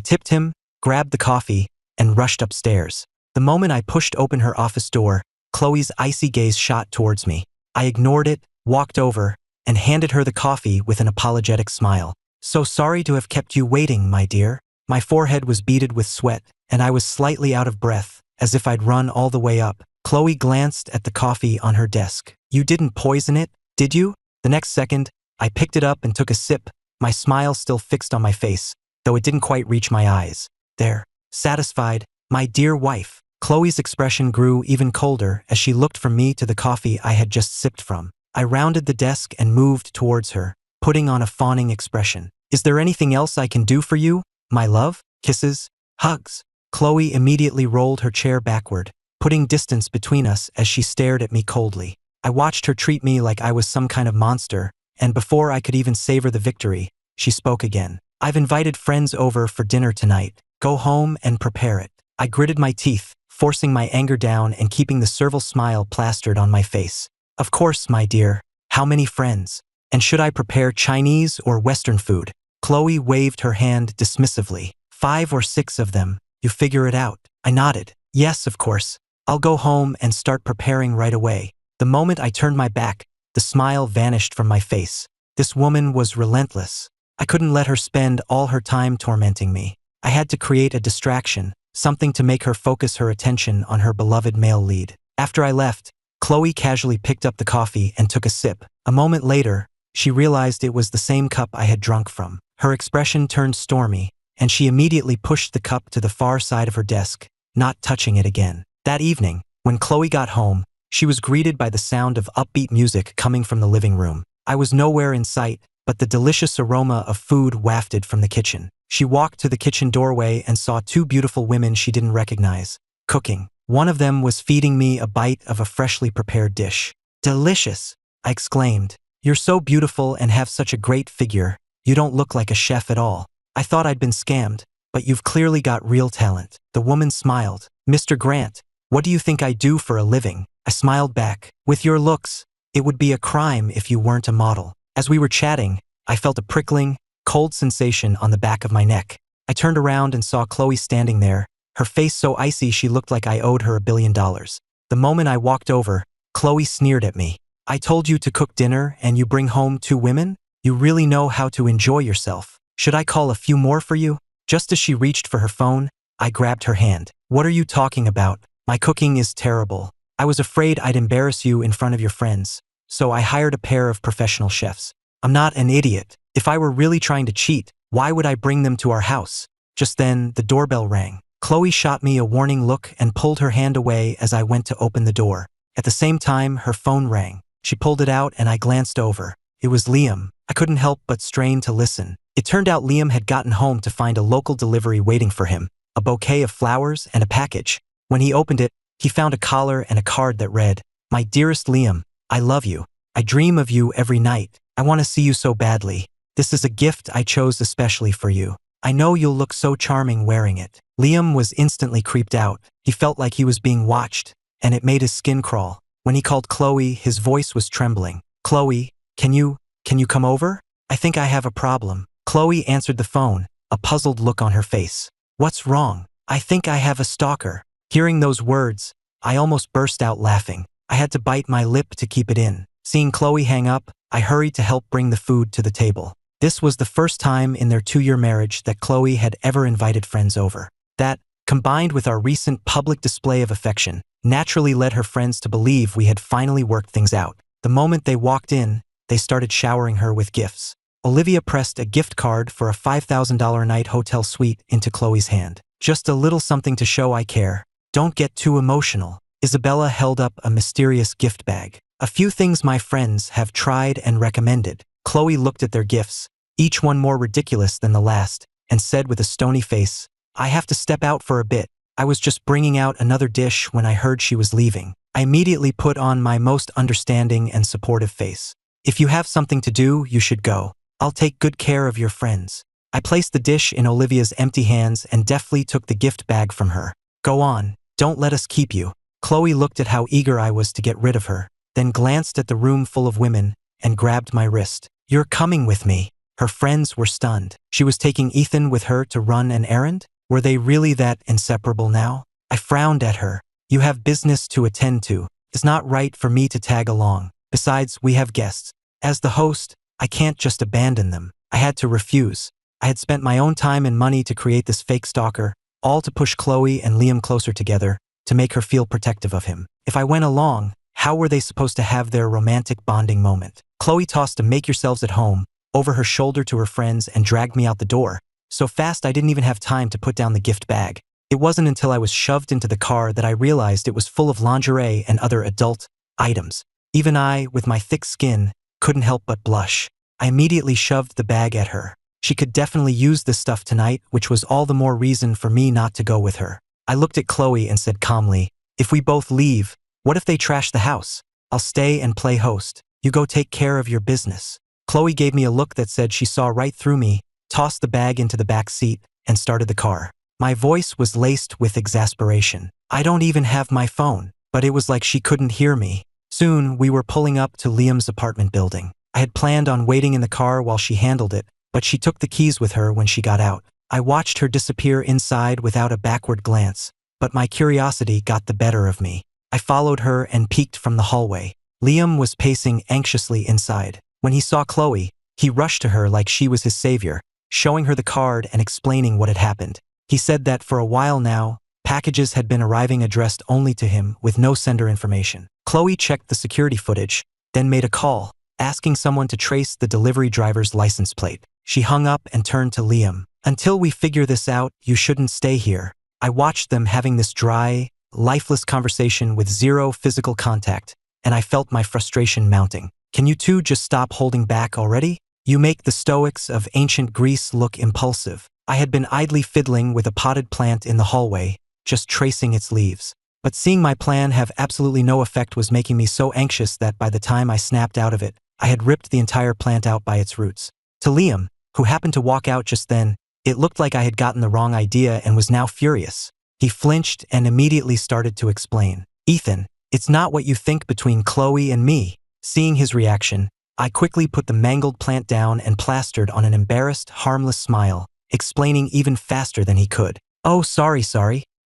tipped him, grabbed the coffee, and rushed upstairs. The moment I pushed open her office door, Chloe's icy gaze shot towards me. I ignored it, walked over, and handed her the coffee with an apologetic smile. "So sorry to have kept you waiting, my dear." My forehead was beaded with sweat, and I was slightly out of breath, as if I'd run all the way up. Chloe glanced at the coffee on her desk. "You didn't poison it, did you?" The next second, I picked it up and took a sip, my smile still fixed on my face, though it didn't quite reach my eyes. "There, satisfied, my dear wife." Chloe's expression grew even colder as she looked from me to the coffee I had just sipped from. I rounded the desk and moved towards her, putting on a fawning expression. "Is there anything else I can do for you, my love? Kisses? Hugs?" Chloe immediately rolled her chair backward, putting distance between us as she stared at me coldly. I watched her treat me like I was some kind of monster, and before I could even savor the victory, she spoke again. "I've invited friends over for dinner tonight. Go home and prepare it." I gritted my teeth, forcing my anger down and keeping the servile smile plastered on my face. "Of course, my dear. How many friends? And should I prepare Chinese or Western food?" Chloe waved her hand dismissively. 5 or 6 of them. You figure it out." I nodded. Yes, of course. I'll go home and start preparing right away. The moment I turned my back, the smile vanished from my face. This woman was relentless. I couldn't let her spend all her time tormenting me. I had to create a distraction, something to make her focus her attention on her beloved male lead. After I left, Chloe casually picked up the coffee and took a sip. A moment later, she realized it was the same cup I had drunk from. Her expression turned stormy, and she immediately pushed the cup to the far side of her desk, not touching it again. That evening, when Chloe got home, she was greeted by the sound of upbeat music coming from the living room. I was nowhere in sight, but the delicious aroma of food wafted from the kitchen. She walked to the kitchen doorway and saw two beautiful women she didn't recognize, cooking. One of them was feeding me a bite of a freshly prepared dish. Delicious, I exclaimed. You're so beautiful and have such a great figure. You don't look like a chef at all. I thought I'd been scammed, but you've clearly got real talent. The woman smiled. Mr. Grant, what do you think I do for a living? I smiled back. With your looks, it would be a crime if you weren't a model. As we were chatting, I felt a prickling, cold sensation on the back of my neck. I turned around and saw Chloe standing there, her face so icy she looked like I owed her $1 billion. The moment I walked over, Chloe sneered at me. I told you to cook dinner and you bring home 2 women? You really know how to enjoy yourself. Should I call a few more for you? Just as she reached for her phone, I grabbed her hand. What are you talking about? My cooking is terrible. I was afraid I'd embarrass you in front of your friends, so I hired a pair of professional chefs. I'm not an idiot. If I were really trying to cheat, why would I bring them to our house? Just then, the doorbell rang. Chloe shot me a warning look and pulled her hand away as I went to open the door. At the same time, her phone rang. She pulled it out and I glanced over. It was Liam. I couldn't help but strain to listen. It turned out Liam had gotten home to find a local delivery waiting for him, a bouquet of flowers and a package. When he opened it, he found a collar and a card that read, "My dearest Liam, I love you. I dream of you every night. I want to see you so badly. This is a gift I chose especially for you. I know you'll look so charming wearing it." Liam was instantly creeped out. He felt like he was being watched, and it made his skin crawl. When he called Chloe, his voice was trembling. "Chloe, can you come over? I think I have a problem." Chloe answered the phone, a puzzled look on her face. "What's wrong? I think I have a stalker." Hearing those words, I almost burst out laughing. I had to bite my lip to keep it in. Seeing Chloe hang up, I hurried to help bring the food to the table. This was the first time in their 2-year marriage that Chloe had ever invited friends over. That, combined with our recent public display of affection, naturally led her friends to believe we had finally worked things out. The moment they walked in, they started showering her with gifts. Olivia pressed a gift card for a $5,000 a night hotel suite into Chloe's hand. "Just a little something to show I care. Don't get too emotional." Isabella held up a mysterious gift bag. "A few things my friends have tried and recommended." Chloe looked at their gifts, each one more ridiculous than the last, and said with a stony face, "I have to step out for a bit. I was just bringing out another dish when I heard she was leaving." I immediately put on my most understanding and supportive face. "If you have something to do, you should go. I'll take good care of your friends." I placed the dish in Olivia's empty hands and deftly took the gift bag from her. "Go on, don't let us keep you." Chloe looked at how eager I was to get rid of her, then glanced at the room full of women and grabbed my wrist. "You're coming with me." Her friends were stunned. She was taking Ethan with her to run an errand? Were they really that inseparable now? I frowned at her. "You have business to attend to. It's not right for me to tag along. Besides, we have guests. As the host, I can't just abandon them." I had to refuse. I had spent my own time and money to create this fake stalker, all to push Chloe and Liam closer together, to make her feel protective of him. If I went along, how were they supposed to have their romantic bonding moment? Chloe tossed a "make yourselves at home" over her shoulder to her friends and dragged me out the door. So fast I didn't even have time to put down the gift bag. It wasn't until I was shoved into the car that I realized it was full of lingerie and other adult items. Even I, with my thick skin, couldn't help but blush. I immediately shoved the bag at her. She could definitely use this stuff tonight, which was all the more reason for me not to go with her. I looked at Chloe and said calmly, "If we both leave, what if they trash the house? I'll stay and play host. You go take care of your business." Chloe gave me a look that said she saw right through me, tossed the bag into the back seat, and started the car. My voice was laced with exasperation. I don't even have my phone, but it was like she couldn't hear me. Soon, we were pulling up to Liam's apartment building. I had planned on waiting in the car while she handled it, but she took the keys with her when she got out. I watched her disappear inside without a backward glance, but my curiosity got the better of me. I followed her and peeked from the hallway. Liam was pacing anxiously inside. When he saw Chloe, he rushed to her like she was his savior, showing her the card and explaining what had happened. He said that for a while now, packages had been arriving addressed only to him with no sender information. Chloe checked the security footage, then made a call, asking someone to trace the delivery driver's license plate. She hung up and turned to Liam. "Until we figure this out, you shouldn't stay here." I watched them having this dry, lifeless conversation with zero physical contact, and I felt my frustration mounting. "Can you two just stop holding back already? You make the Stoics of ancient Greece look impulsive." I had been idly fiddling with a potted plant in the hallway, just tracing its leaves. But seeing my plan have absolutely no effect was making me so anxious that by the time I snapped out of it, I had ripped the entire plant out by its roots. To Liam, who happened to walk out just then, it looked like I had gotten the wrong idea and was now furious. He flinched and immediately started to explain. "Ethan, it's not what you think between Chloe and me." Seeing his reaction, I quickly put the mangled plant down and plastered on an embarrassed, harmless smile, explaining even faster than he could. "Oh, sorry.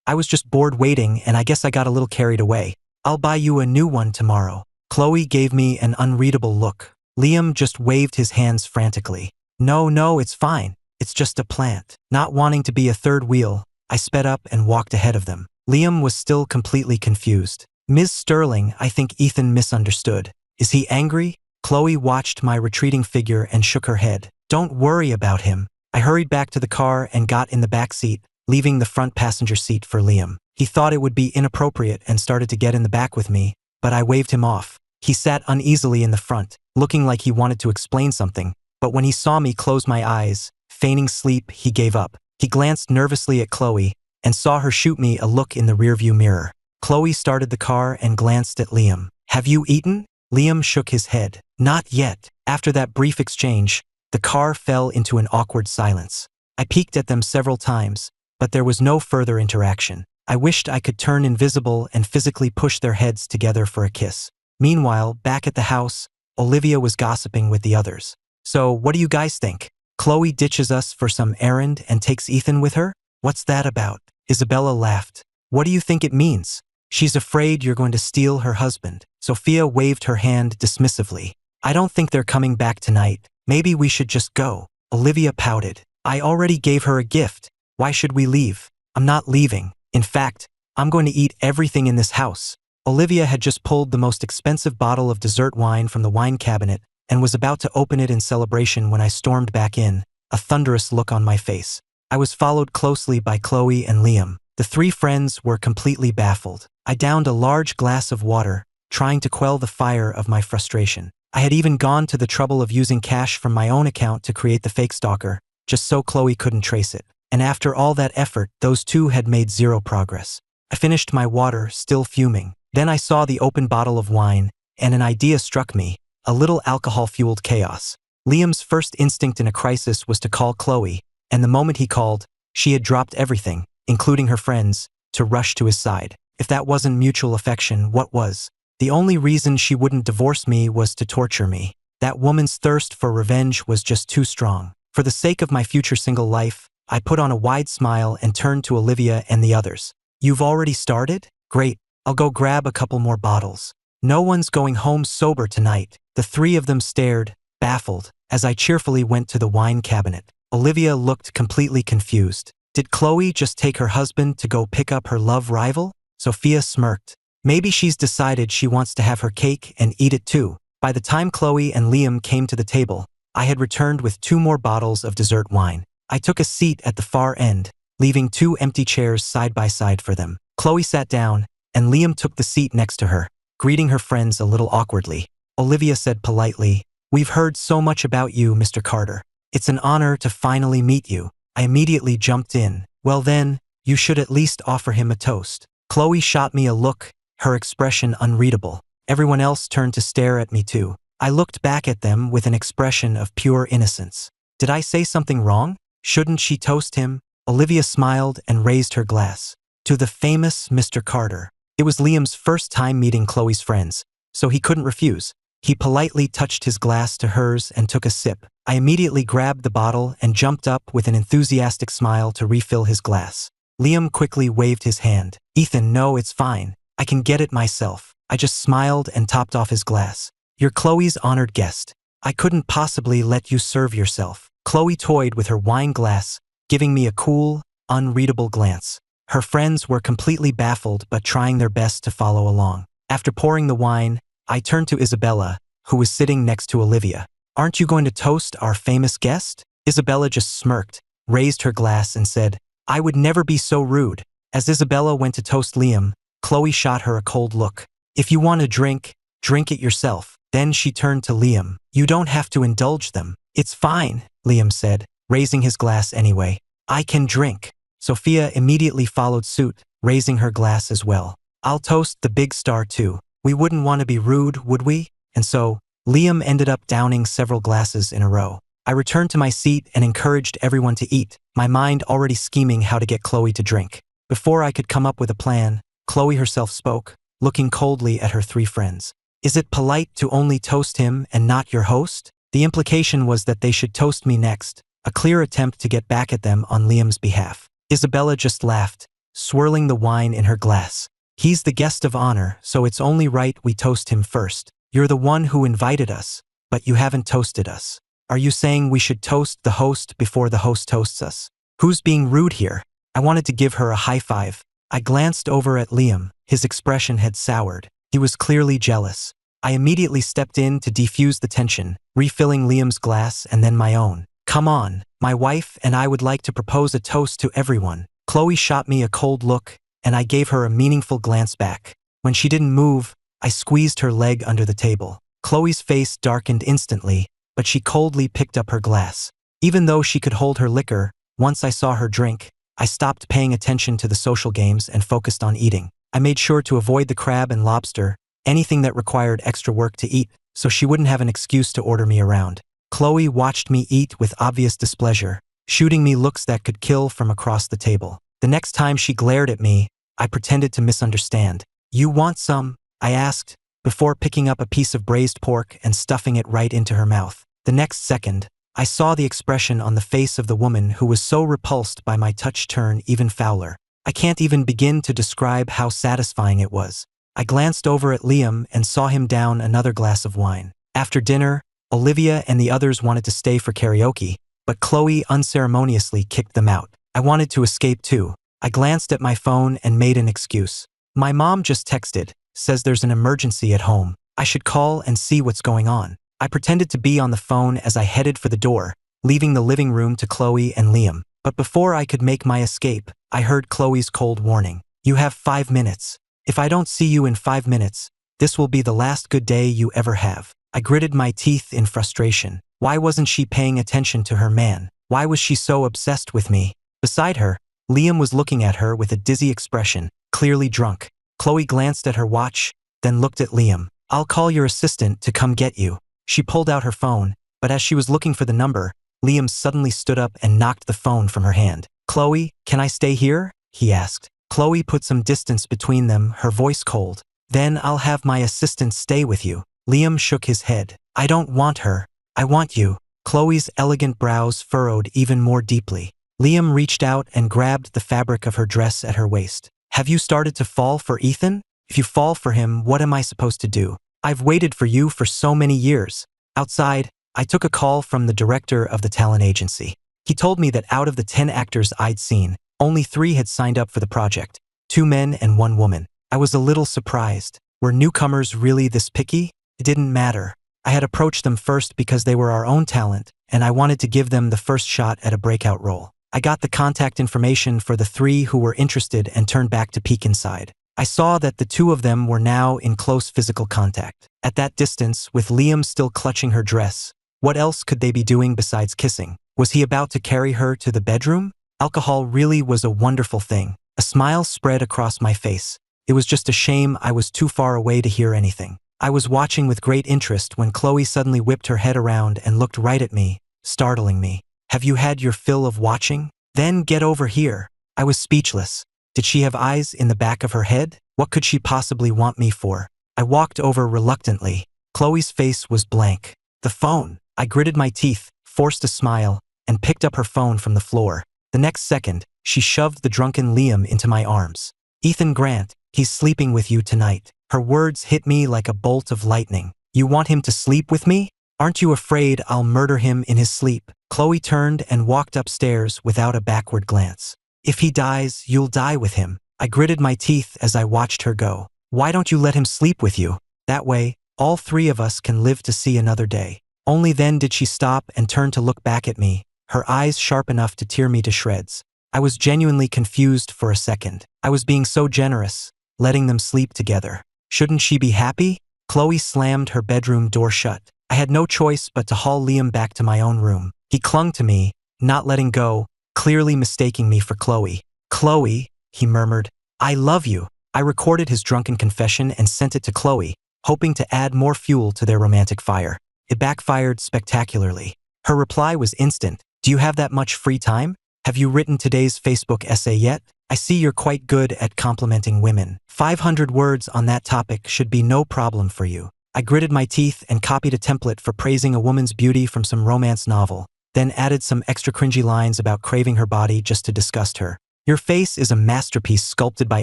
I was just bored waiting and I guess I got a little carried away. I'll buy you a new one tomorrow." Chloe gave me an unreadable look. Liam just waved his hands frantically. No, it's fine. It's just a plant." Not wanting to be a third wheel, I sped up and walked ahead of them. Liam was still completely confused. "Ms. Sterling, I think Ethan misunderstood. Is he angry?" Chloe watched my retreating figure and shook her head. "Don't worry about him." I hurried back to the car and got in the back seat, leaving the front passenger seat for Liam. He thought it would be inappropriate and started to get in the back with me, but I waved him off. He sat uneasily in the front, looking like he wanted to explain something, but when he saw me close my eyes, feigning sleep, he gave up. He glanced nervously at Chloe and saw her shoot me a look in the rearview mirror. Chloe started the car and glanced at Liam. "Have you eaten?" Liam shook his head. "Not yet." After that brief exchange, the car fell into an awkward silence. I peeked at them several times, but there was no further interaction. I wished I could turn invisible and physically push their heads together for a kiss. Meanwhile, back at the house, Olivia was gossiping with the others. "So, what do you guys think? Chloe ditches us for some errand and takes Ethan with her? What's that about?" Isabella laughed. "What do you think it means? She's afraid you're going to steal her husband." Sophia waved her hand dismissively. "I don't think they're coming back tonight. Maybe we should just go." Olivia pouted. "I already gave her a gift. Why should we leave?" "I'm not leaving. In fact, I'm going to eat everything in this house." Olivia had just pulled the most expensive bottle of dessert wine from the wine cabinet and was about to open it in celebration when I stormed back in, a thunderous look on my face. I was followed closely by Chloe and Liam. The three friends were completely baffled. I downed a large glass of water, trying to quell the fire of my frustration. I had even gone to the trouble of using cash from my own account to create the fake stalker, just so Chloe couldn't trace it. And after all that effort, those two had made zero progress. I finished my water, still fuming. Then I saw the open bottle of wine, and an idea struck me, a little alcohol-fueled chaos. Liam's first instinct in a crisis was to call Chloe, and the moment he called, she had dropped everything, including her friends, to rush to his side. If that wasn't mutual affection, what was? The only reason she wouldn't divorce me was to torture me. That woman's thirst for revenge was just too strong. For the sake of my future single life, I put on a wide smile and turned to Olivia and the others. "You've already started? Great. I'll go grab a couple more bottles. No one's going home sober tonight." The three of them stared, baffled, as I cheerfully went to the wine cabinet. Olivia looked completely confused. Did Chloe just take her husband to go pick up her love rival? Sophia smirked. Maybe she's decided she wants to have her cake and eat it too. By the time Chloe and Liam came to the table, I had returned with 2 more bottles of dessert wine. I took a seat at the far end, leaving 2 empty chairs side by side for them. Chloe sat down, and Liam took the seat next to her, greeting her friends a little awkwardly. Olivia said politely, "We've heard so much about you, Mr. Carter. It's an honor to finally meet you." I immediately jumped in. "Well then, you should at least offer him a toast." Chloe shot me a look, her expression unreadable. Everyone else turned to stare at me too. I looked back at them with an expression of pure innocence. Did I say something wrong? Shouldn't she toast him? Olivia smiled and raised her glass. "To the famous Mr. Carter." It was Liam's first time meeting Chloe's friends, so he couldn't refuse. He politely touched his glass to hers and took a sip. I immediately grabbed the bottle and jumped up with an enthusiastic smile to refill his glass. Liam quickly waved his hand. Ethan, no, it's fine. I can get it myself. I just smiled and topped off his glass. You're Chloe's honored guest. I couldn't possibly let you serve yourself. Chloe toyed with her wine glass, giving me a cool, unreadable glance. Her friends were completely baffled but trying their best to follow along. After pouring the wine, I turned to Isabella, who was sitting next to Olivia. Aren't you going to toast our famous guest? Isabella just smirked, raised her glass and said, I would never be so rude. As Isabella went to toast Liam, Chloe shot her a cold look. If you want a drink, drink it yourself. Then she turned to Liam. You don't have to indulge them. It's fine, Liam said, raising his glass anyway. I can drink. Sophia immediately followed suit, raising her glass as well. I'll toast the big star too. We wouldn't want to be rude, would we? And so, Liam ended up downing several glasses in a row. I returned to my seat and encouraged everyone to eat, my mind already scheming how to get Chloe to drink. Before I could come up with a plan, Chloe herself spoke, looking coldly at her three friends. Is it polite to only toast him and not your host? The implication was that they should toast me next, a clear attempt to get back at them on Liam's behalf. Isabella just laughed, swirling the wine in her glass. He's the guest of honor, so it's only right we toast him first. You're the one who invited us, but you haven't toasted us. Are you saying we should toast the host before the host toasts us? Who's being rude here? I wanted to give her a high five. I glanced over at Liam. His expression had soured. He was clearly jealous. I immediately stepped in to defuse the tension, refilling Liam's glass and then my own. Come on, my wife and I would like to propose a toast to everyone. Chloe shot me a cold look, and I gave her a meaningful glance back. When she didn't move, I squeezed her leg under the table. Chloe's face darkened instantly, but she coldly picked up her glass. Even though she could hold her liquor, once I saw her drink, I stopped paying attention to the social games and focused on eating. I made sure to avoid the crab and lobster, anything that required extra work to eat, so she wouldn't have an excuse to order me around. Chloe watched me eat with obvious displeasure, shooting me looks that could kill from across the table. The next time she glared at me, I pretended to misunderstand. You want some? I asked, before picking up a piece of braised pork and stuffing it right into her mouth. The next second, I saw the expression on the face of the woman who was so repulsed by my touch turn even fouler. I can't even begin to describe how satisfying it was. I glanced over at Liam and saw him down another glass of wine. After dinner, Olivia and the others wanted to stay for karaoke, but Chloe unceremoniously kicked them out. I wanted to escape too. I glanced at my phone and made an excuse. My mom just texted, says there's an emergency at home. I should call and see what's going on. I pretended to be on the phone as I headed for the door, leaving the living room to Chloe and Liam. But before I could make my escape, I heard Chloe's cold warning. You have 5 minutes. If I don't see you in 5 minutes, this will be the last good day you ever have. I gritted my teeth in frustration. Why wasn't she paying attention to her man? Why was she so obsessed with me? Beside her, Liam was looking at her with a dizzy expression, clearly drunk. Chloe glanced at her watch, then looked at Liam. I'll call your assistant to come get you. She pulled out her phone, but as she was looking for the number, Liam suddenly stood up and knocked the phone from her hand. Chloe, can I stay here? He asked. Chloe put some distance between them, her voice cold. Then I'll have my assistant stay with you. Liam shook his head. I don't want her. I want you. Chloe's elegant brows furrowed even more deeply. Liam reached out and grabbed the fabric of her dress at her waist. Have you started to fall for Ethan? If you fall for him, what am I supposed to do? I've waited for you for so many years. Outside, I took a call from the director of the talent agency. He told me that out of the 10 actors I'd seen, only 3 had signed up for the project, 2 men and 1 woman. I was a little surprised. Were newcomers really this picky? It didn't matter. I had approached them first because they were our own talent, and I wanted to give them the first shot at a breakout role. I got the contact information for the 3 who were interested and turned back to peek inside. I saw that the 2 of them were now in close physical contact. At that distance, with Liam still clutching her dress, what else could they be doing besides kissing? Was he about to carry her to the bedroom? Alcohol really was a wonderful thing. A smile spread across my face. It was just a shame I was too far away to hear anything. I was watching with great interest when Chloe suddenly whipped her head around and looked right at me, startling me. Have you had your fill of watching? Then get over here. I was speechless. Did she have eyes in the back of her head? What could she possibly want me for? I walked over reluctantly. Chloe's face was blank. The phone. I gritted my teeth, forced a smile, and picked up her phone from the floor. The next second, she shoved the drunken Liam into my arms. Ethan Grant, he's sleeping with you tonight. Her words hit me like a bolt of lightning. You want him to sleep with me? Aren't you afraid I'll murder him in his sleep? Chloe turned and walked upstairs without a backward glance. If he dies, you'll die with him. I gritted my teeth as I watched her go. Why don't you let him sleep with you? That way, all three of us can live to see another day. Only then did she stop and turn to look back at me, her eyes sharp enough to tear me to shreds. I was genuinely confused for a second. I was being so generous, letting them sleep together. Shouldn't she be happy? Chloe slammed her bedroom door shut. I had no choice but to haul Liam back to my own room. He clung to me, not letting go, clearly mistaking me for Chloe. Chloe, he murmured, I love you. I recorded his drunken confession and sent it to Chloe, hoping to add more fuel to their romantic fire. It backfired spectacularly. Her reply was instant. Do you have that much free time? Have you written today's Facebook essay yet? I see you're quite good at complimenting women. 500 words on that topic should be no problem for you. I gritted my teeth and copied a template for praising a woman's beauty from some romance novel, then added some extra cringy lines about craving her body just to disgust her. Your face is a masterpiece sculpted by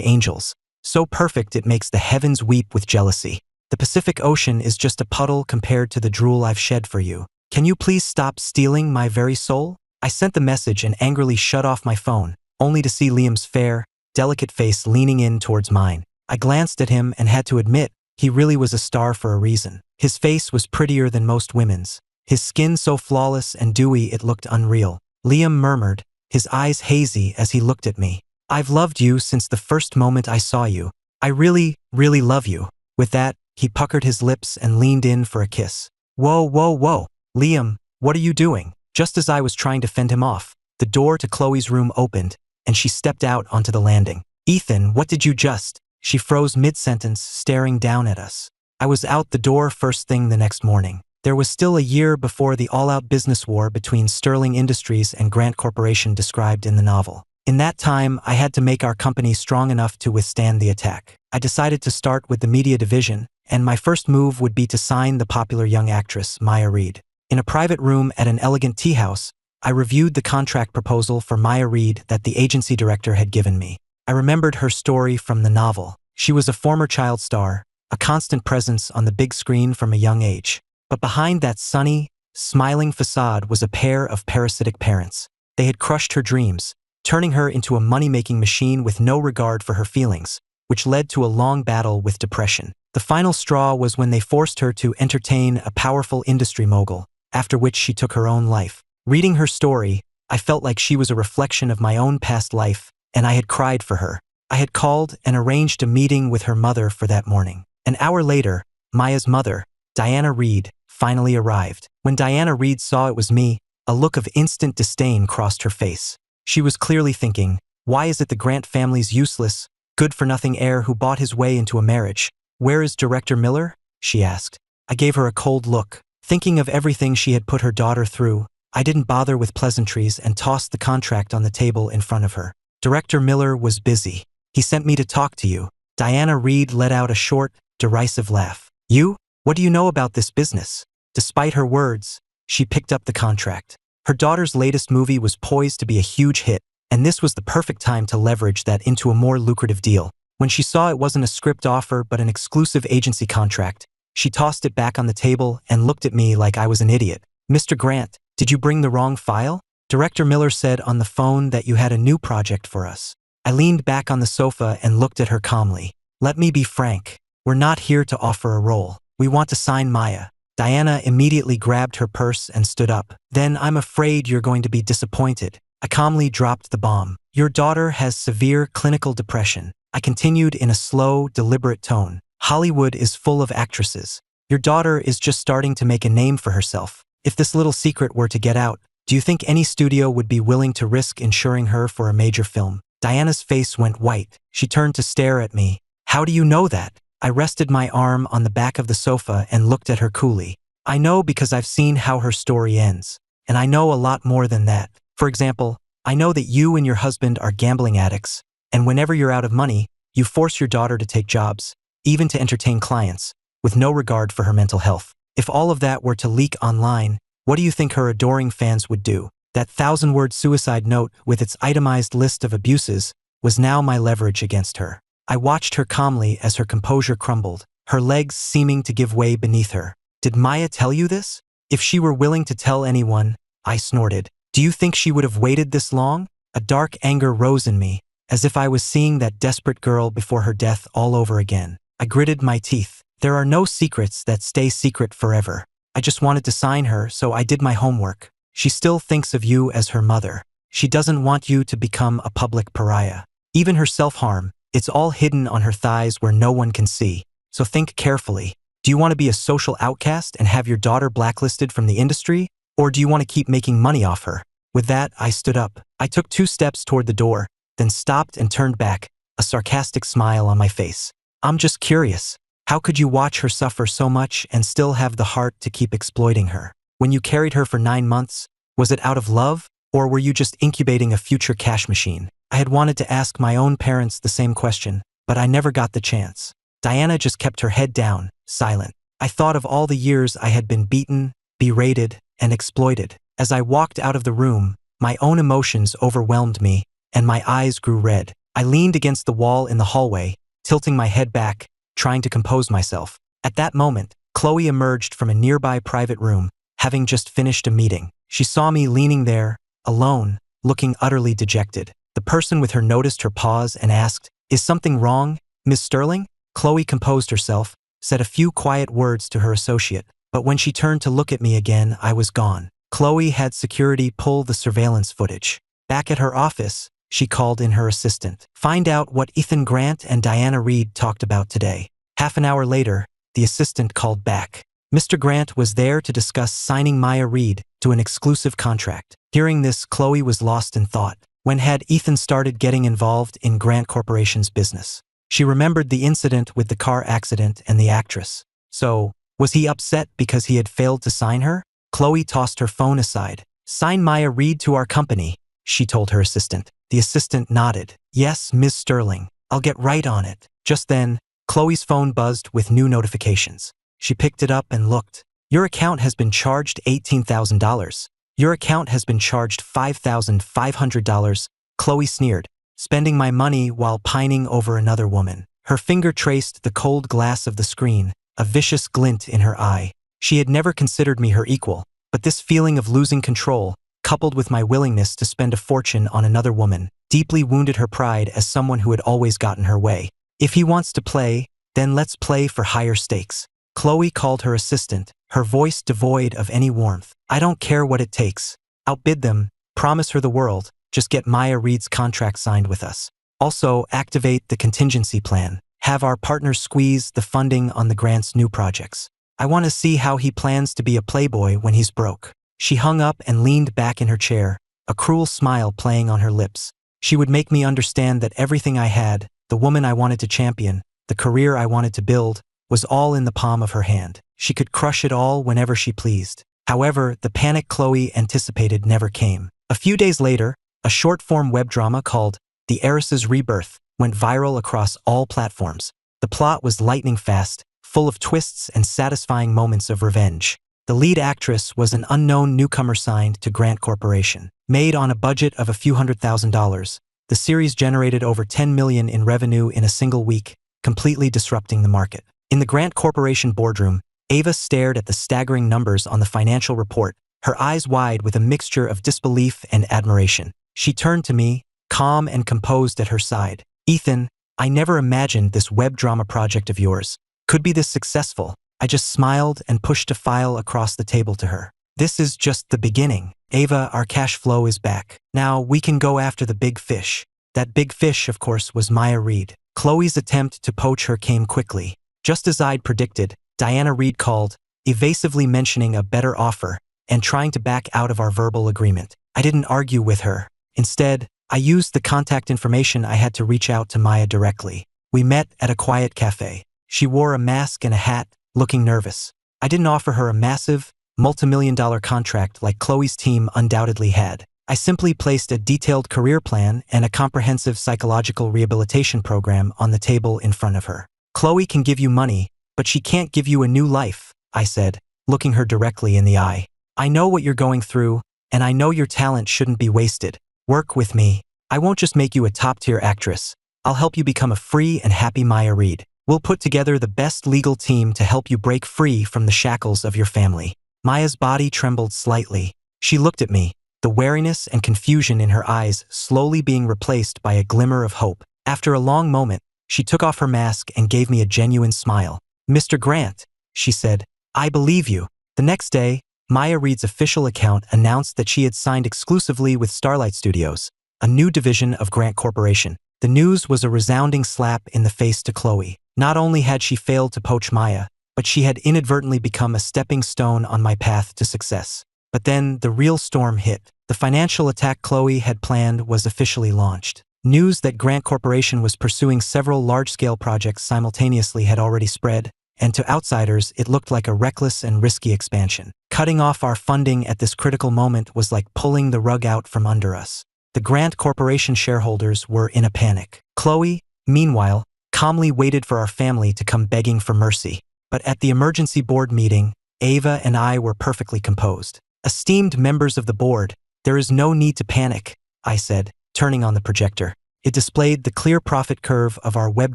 angels, so perfect it makes the heavens weep with jealousy. The Pacific Ocean is just a puddle compared to the drool I've shed for you. Can you please stop stealing my very soul? I sent the message and angrily shut off my phone, only to see Liam's fair, delicate face leaning in towards mine. I glanced at him and had to admit, he really was a star for a reason. His face was prettier than most women's, his skin so flawless and dewy it looked unreal. Liam murmured, his eyes hazy as he looked at me. I've loved you since the first moment I saw you. I really, really love you. With that, he puckered his lips and leaned in for a kiss. Whoa, whoa, whoa. Liam, what are you doing? Just as I was trying to fend him off, the door to Chloe's room opened, and she stepped out onto the landing. Ethan, what did you just? She froze mid-sentence, staring down at us. I was out the door first thing the next morning. There was still a year before the all-out business war between Sterling Industries and Grant Corporation described in the novel. In that time, I had to make our company strong enough to withstand the attack. I decided to start with the media division, and my first move would be to sign the popular young actress, Maya Reed. In a private room at an elegant tea house, I reviewed the contract proposal for Maya Reed that the agency director had given me. I remembered her story from the novel. She was a former child star, a constant presence on the big screen from a young age. But behind that sunny, smiling facade was a pair of parasitic parents. They had crushed her dreams, turning her into a money-making machine with no regard for her feelings, which led to a long battle with depression. The final straw was when they forced her to entertain a powerful industry mogul, after which she took her own life. Reading her story, I felt like she was a reflection of my own past life, and I had cried for her. I had called and arranged a meeting with her mother for that morning. An hour later, Maya's mother, Diana Reed, finally arrived. When Diana Reed saw it was me, a look of instant disdain crossed her face. She was clearly thinking, why is it the Grant family's useless, good-for-nothing heir who bought his way into a marriage? Where is Director Miller? She asked. I gave her a cold look. Thinking of everything she had put her daughter through, I didn't bother with pleasantries and tossed the contract on the table in front of her. Director Miller was busy. He sent me to talk to you. Diana Reed let out a short, derisive laugh. You? What do you know about this business? Despite her words, she picked up the contract. Her daughter's latest movie was poised to be a huge hit, and this was the perfect time to leverage that into a more lucrative deal. When she saw it wasn't a script offer but an exclusive agency contract, she tossed it back on the table and looked at me like I was an idiot. Mr. Grant, did you bring the wrong file? Director Miller said on the phone that you had a new project for us. I leaned back on the sofa and looked at her calmly. Let me be frank. We're not here to offer a role. We want to sign Maya. Diana immediately grabbed her purse and stood up. Then I'm afraid you're going to be disappointed. I calmly dropped the bomb. Your daughter has severe clinical depression. I continued in a slow, deliberate tone. Hollywood is full of actresses. Your daughter is just starting to make a name for herself. If this little secret were to get out, do you think any studio would be willing to risk insuring her for a major film? Diana's face went white. She turned to stare at me. How do you know that? I rested my arm on the back of the sofa and looked at her coolly. I know because I've seen how her story ends. And I know a lot more than that. For example, I know that you and your husband are gambling addicts, and whenever you're out of money, you force your daughter to take jobs, even to entertain clients, with no regard for her mental health. If all of that were to leak online, what do you think her adoring fans would do? That 1,000-word suicide note with its itemized list of abuses was now my leverage against her. I watched her calmly as her composure crumbled, her legs seeming to give way beneath her. Did Maya tell you this? If she were willing to tell anyone, I snorted. Do you think she would have waited this long? A dark anger rose in me, as if I was seeing that desperate girl before her death all over again. I gritted my teeth. There are no secrets that stay secret forever. I just wanted to sign her, so I did my homework. She still thinks of you as her mother. She doesn't want you to become a public pariah. Even her self-harm, it's all hidden on her thighs where no one can see. So think carefully. Do you want to be a social outcast and have your daughter blacklisted from the industry? Or do you want to keep making money off her? With that, I stood up. I took 2 steps toward the door, then stopped and turned back, a sarcastic smile on my face. I'm just curious. How could you watch her suffer so much and still have the heart to keep exploiting her? When you carried her for 9 months, was it out of love? Or were you just incubating a future cash machine? I had wanted to ask my own parents the same question, but I never got the chance. Diana just kept her head down, silent. I thought of all the years I had been beaten, berated, and exploited. As I walked out of the room, my own emotions overwhelmed me, and my eyes grew red. I leaned against the wall in the hallway, tilting my head back, trying to compose myself. At that moment, Chloe emerged from a nearby private room, having just finished a meeting. She saw me leaning there, alone, looking utterly dejected. The person with her noticed her pause and asked, "Is something wrong, Miss Sterling?" Chloe composed herself, said a few quiet words to her associate, but when she turned to look at me again, I was gone. Chloe had security pull the surveillance footage. Back at her office, she called in her assistant. "Find out what Ethan Grant and Diana Reed talked about today." Half an hour later, the assistant called back. Mr. Grant was there to discuss signing Maya Reed to an exclusive contract. Hearing this, Chloe was lost in thought. When had Ethan started getting involved in Grant Corporation's business? She remembered the incident with the car accident and the actress. So, was he upset because he had failed to sign her? Chloe tossed her phone aside. "Sign Maya Reed to our company," she told her assistant. The assistant nodded. "Yes, Ms. Sterling. I'll get right on it." Just then, Chloe's phone buzzed with new notifications. She picked it up and looked. "Your account has been charged $18,000. Your account has been charged $5,500. Chloe sneered. "Spending my money while pining over another woman." Her finger traced the cold glass of the screen, a vicious glint in her eye. She had never considered me her equal, but this feeling of losing control, coupled with my willingness to spend a fortune on another woman, deeply wounded her pride as someone who had always gotten her way. "If he wants to play, then let's play for higher stakes." Chloe called her assistant, her voice devoid of any warmth. "I don't care what it takes. Outbid them, promise her the world, just get Maya Reed's contract signed with us. Also, activate the contingency plan. Have our partners squeeze the funding on the Grant's new projects. I want to see how he plans to be a playboy when he's broke." She hung up and leaned back in her chair, a cruel smile playing on her lips. She would make me understand that everything I had, the woman I wanted to champion, the career I wanted to build, was all in the palm of her hand. She could crush it all whenever she pleased. However, the panic Chloe anticipated never came. A few days later, a short-form web drama called The Heiress's Rebirth went viral across all platforms. The plot was lightning fast, full of twists and satisfying moments of revenge. The lead actress was an unknown newcomer signed to Grant Corporation. Made on a budget of a few $100,000, the series generated over $10 million in revenue in a single week, completely disrupting the market. In the Grant Corporation boardroom, Ava stared at the staggering numbers on the financial report, her eyes wide with a mixture of disbelief and admiration. She turned to me, calm and composed at her side. "Ethan, I never imagined this web drama project of yours could be this successful." I just smiled and pushed a file across the table to her. "This is just the beginning. Ava, our cash flow is back. Now we can go after the big fish." That big fish, of course, was Maya Reed. Chloe's attempt to poach her came quickly. Just as I'd predicted, Diana Reed called, evasively mentioning a better offer and trying to back out of our verbal agreement. I didn't argue with her. Instead, I used the contact information I had to reach out to Maya directly. We met at a quiet cafe. She wore a mask and a hat, looking nervous. I didn't offer her a massive, multi-million-dollar contract like Chloe's team undoubtedly had. I simply placed a detailed career plan and a comprehensive psychological rehabilitation program on the table in front of her. "Chloe can give you money, but she can't give you a new life," I said, looking her directly in the eye. "I know what you're going through, and I know your talent shouldn't be wasted. Work with me. I won't just make you a top-tier actress. I'll help you become a free and happy Maya Reed. We'll put together the best legal team to help you break free from the shackles of your family." Maya's body trembled slightly. She looked at me, the wariness and confusion in her eyes slowly being replaced by a glimmer of hope. After a long moment, she took off her mask and gave me a genuine smile. "Mr. Grant," she said, "I believe you." The next day, Maya Reed's official account announced that she had signed exclusively with Starlight Studios, a new division of Grant Corporation. The news was a resounding slap in the face to Chloe. Not only had she failed to poach Maya, but she had inadvertently become a stepping stone on my path to success. But then the real storm hit. The financial attack Chloe had planned was officially launched. News that Grant Corporation was pursuing several large-scale projects simultaneously had already spread, and to outsiders it looked like a reckless and risky expansion. Cutting off our funding at this critical moment was like pulling the rug out from under us. The Grant Corporation shareholders were in a panic. Chloe, meanwhile, calmly waited for our family to come begging for mercy. But at the emergency board meeting, Ava and I were perfectly composed. "Esteemed members of the board, there is no need to panic," I said, turning on the projector. It displayed the clear profit curve of our web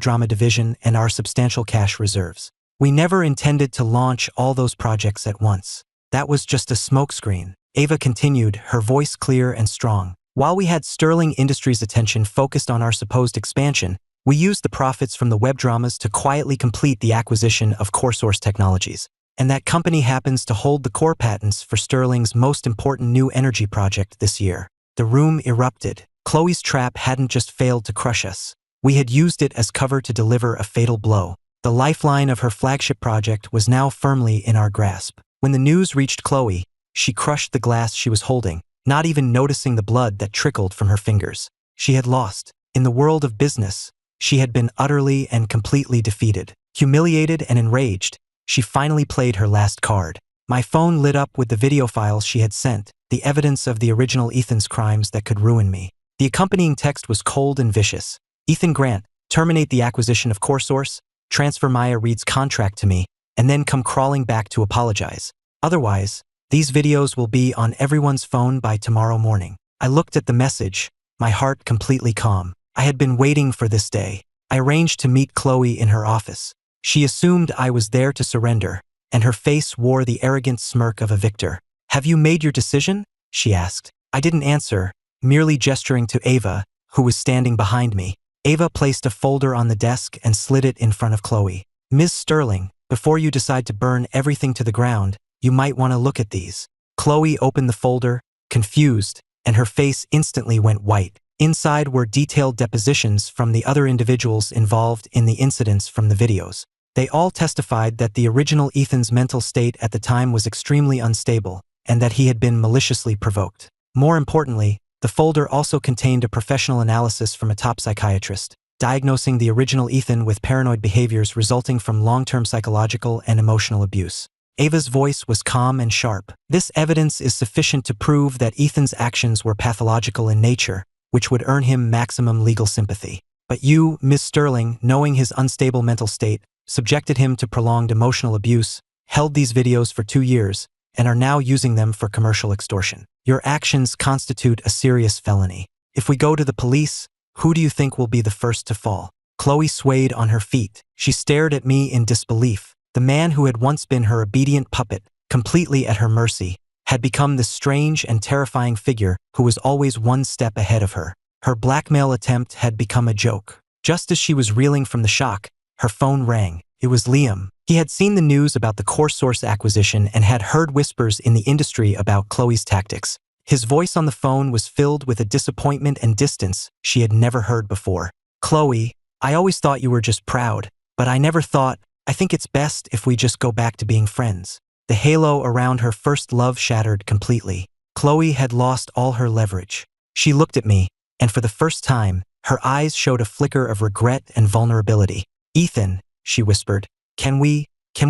drama division and our substantial cash reserves. "We never intended to launch all those projects at once. That was just a smokescreen," Ava continued, her voice clear and strong. "While we had Sterling Industries' attention focused on our supposed expansion, we used the profits from the web dramas to quietly complete the acquisition of CoreSource Technologies. And that company happens to hold the core patents for Sterling's most important new energy project this year." The room erupted. Chloe's trap hadn't just failed to crush us. We had used it as cover to deliver a fatal blow. The lifeline of her flagship project was now firmly in our grasp. When the news reached Chloe, she crushed the glass she was holding, not even noticing the blood that trickled from her fingers. She had lost. In the world of business, she had been utterly and completely defeated. Humiliated and enraged, she finally played her last card. My phone lit up with the video files she had sent, the evidence of the original Ethan's crimes that could ruin me. The accompanying text was cold and vicious. "Ethan Grant, terminate the acquisition of CoreSource, transfer Maya Reed's contract to me, and then come crawling back to apologize. Otherwise, these videos will be on everyone's phone by tomorrow morning." I looked at the message, my heart completely calm. I had been waiting for this day. I arranged to meet Chloe in her office. She assumed I was there to surrender, and her face wore the arrogant smirk of a victor. "Have you made your decision?" she asked. I didn't answer, merely gesturing to Ava, who was standing behind me. Ava placed a folder on the desk and slid it in front of Chloe. "Ms. Sterling, before you decide to burn everything to the ground, you might want to look at these." Chloe opened the folder, confused, and her face instantly went white. Inside were detailed depositions from the other individuals involved in the incidents from the videos. They all testified that the original Ethan's mental state at the time was extremely unstable, and that he had been maliciously provoked. More importantly, the folder also contained a professional analysis from a top psychiatrist, diagnosing the original Ethan with paranoid behaviors resulting from long-term psychological and emotional abuse. Ava's voice was calm and sharp. "This evidence is sufficient to prove that Ethan's actions were pathological in nature, which would earn him maximum legal sympathy. But you, Ms. Sterling, knowing his unstable mental state, subjected him to prolonged emotional abuse, held these videos for 2 years, and are now using them for commercial extortion. Your actions constitute a serious felony. If we go to the police, who do you think will be the first to fall?" Chloe swayed on her feet. She stared at me in disbelief. The man who had once been her obedient puppet, completely at her mercy, had become this strange and terrifying figure who was always one step ahead of her. Her blackmail attempt had become a joke. Just as she was reeling from the shock, her phone rang. It was Liam. He had seen the news about the CoreSource acquisition and had heard whispers in the industry about Chloe's tactics. His voice on the phone was filled with a disappointment and distance she had never heard before. "Chloe, I always thought you were just proud, but I never thought, I think it's best if we just go back to being friends." The halo around her first love shattered completely. Chloe had lost all her leverage. She looked at me, and for the first time, her eyes showed a flicker of regret and vulnerability. "Ethan," she whispered, can we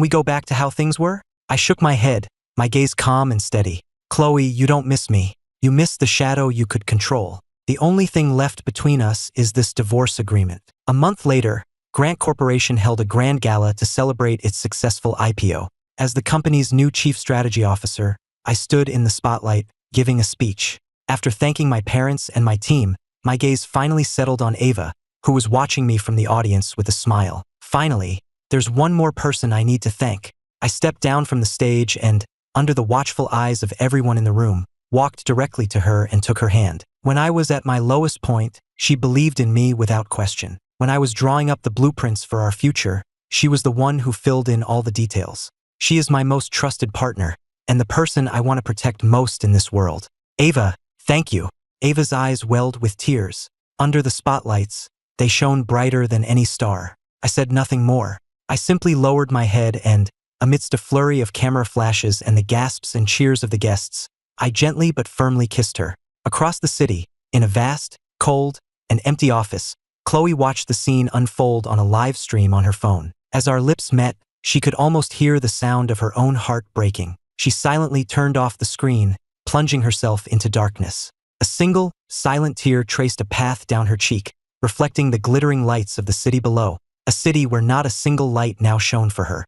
go back to how things were?" I shook my head, my gaze calm and steady. "Chloe, you don't miss me. You miss the shadow you could control. The only thing left between us is this divorce agreement." A month later, Grant Corporation held a grand gala to celebrate its successful IPO. As the company's new chief strategy officer, I stood in the spotlight, giving a speech. After thanking my parents and my team, my gaze finally settled on Ava, who was watching me from the audience with a smile. Finally, there's one more person I need to thank. I stepped down from the stage and, under the watchful eyes of everyone in the room, walked directly to her and took her hand. When I was at my lowest point, she believed in me without question. When I was drawing up the blueprints for our future, she was the one who filled in all the details. She is my most trusted partner, and the person I want to protect most in this world. Ava, thank you. Ava's eyes welled with tears. Under the spotlights, they shone brighter than any star. I said nothing more. I simply lowered my head and, amidst a flurry of camera flashes and the gasps and cheers of the guests, I gently but firmly kissed her. Across the city, in a vast, cold, and empty office, Chloe watched the scene unfold on a live stream on her phone. As our lips met, she could almost hear the sound of her own heart breaking. She silently turned off the screen, plunging herself into darkness. A single, silent tear traced a path down her cheek, reflecting the glittering lights of the city below, a city where not a single light now shone for her.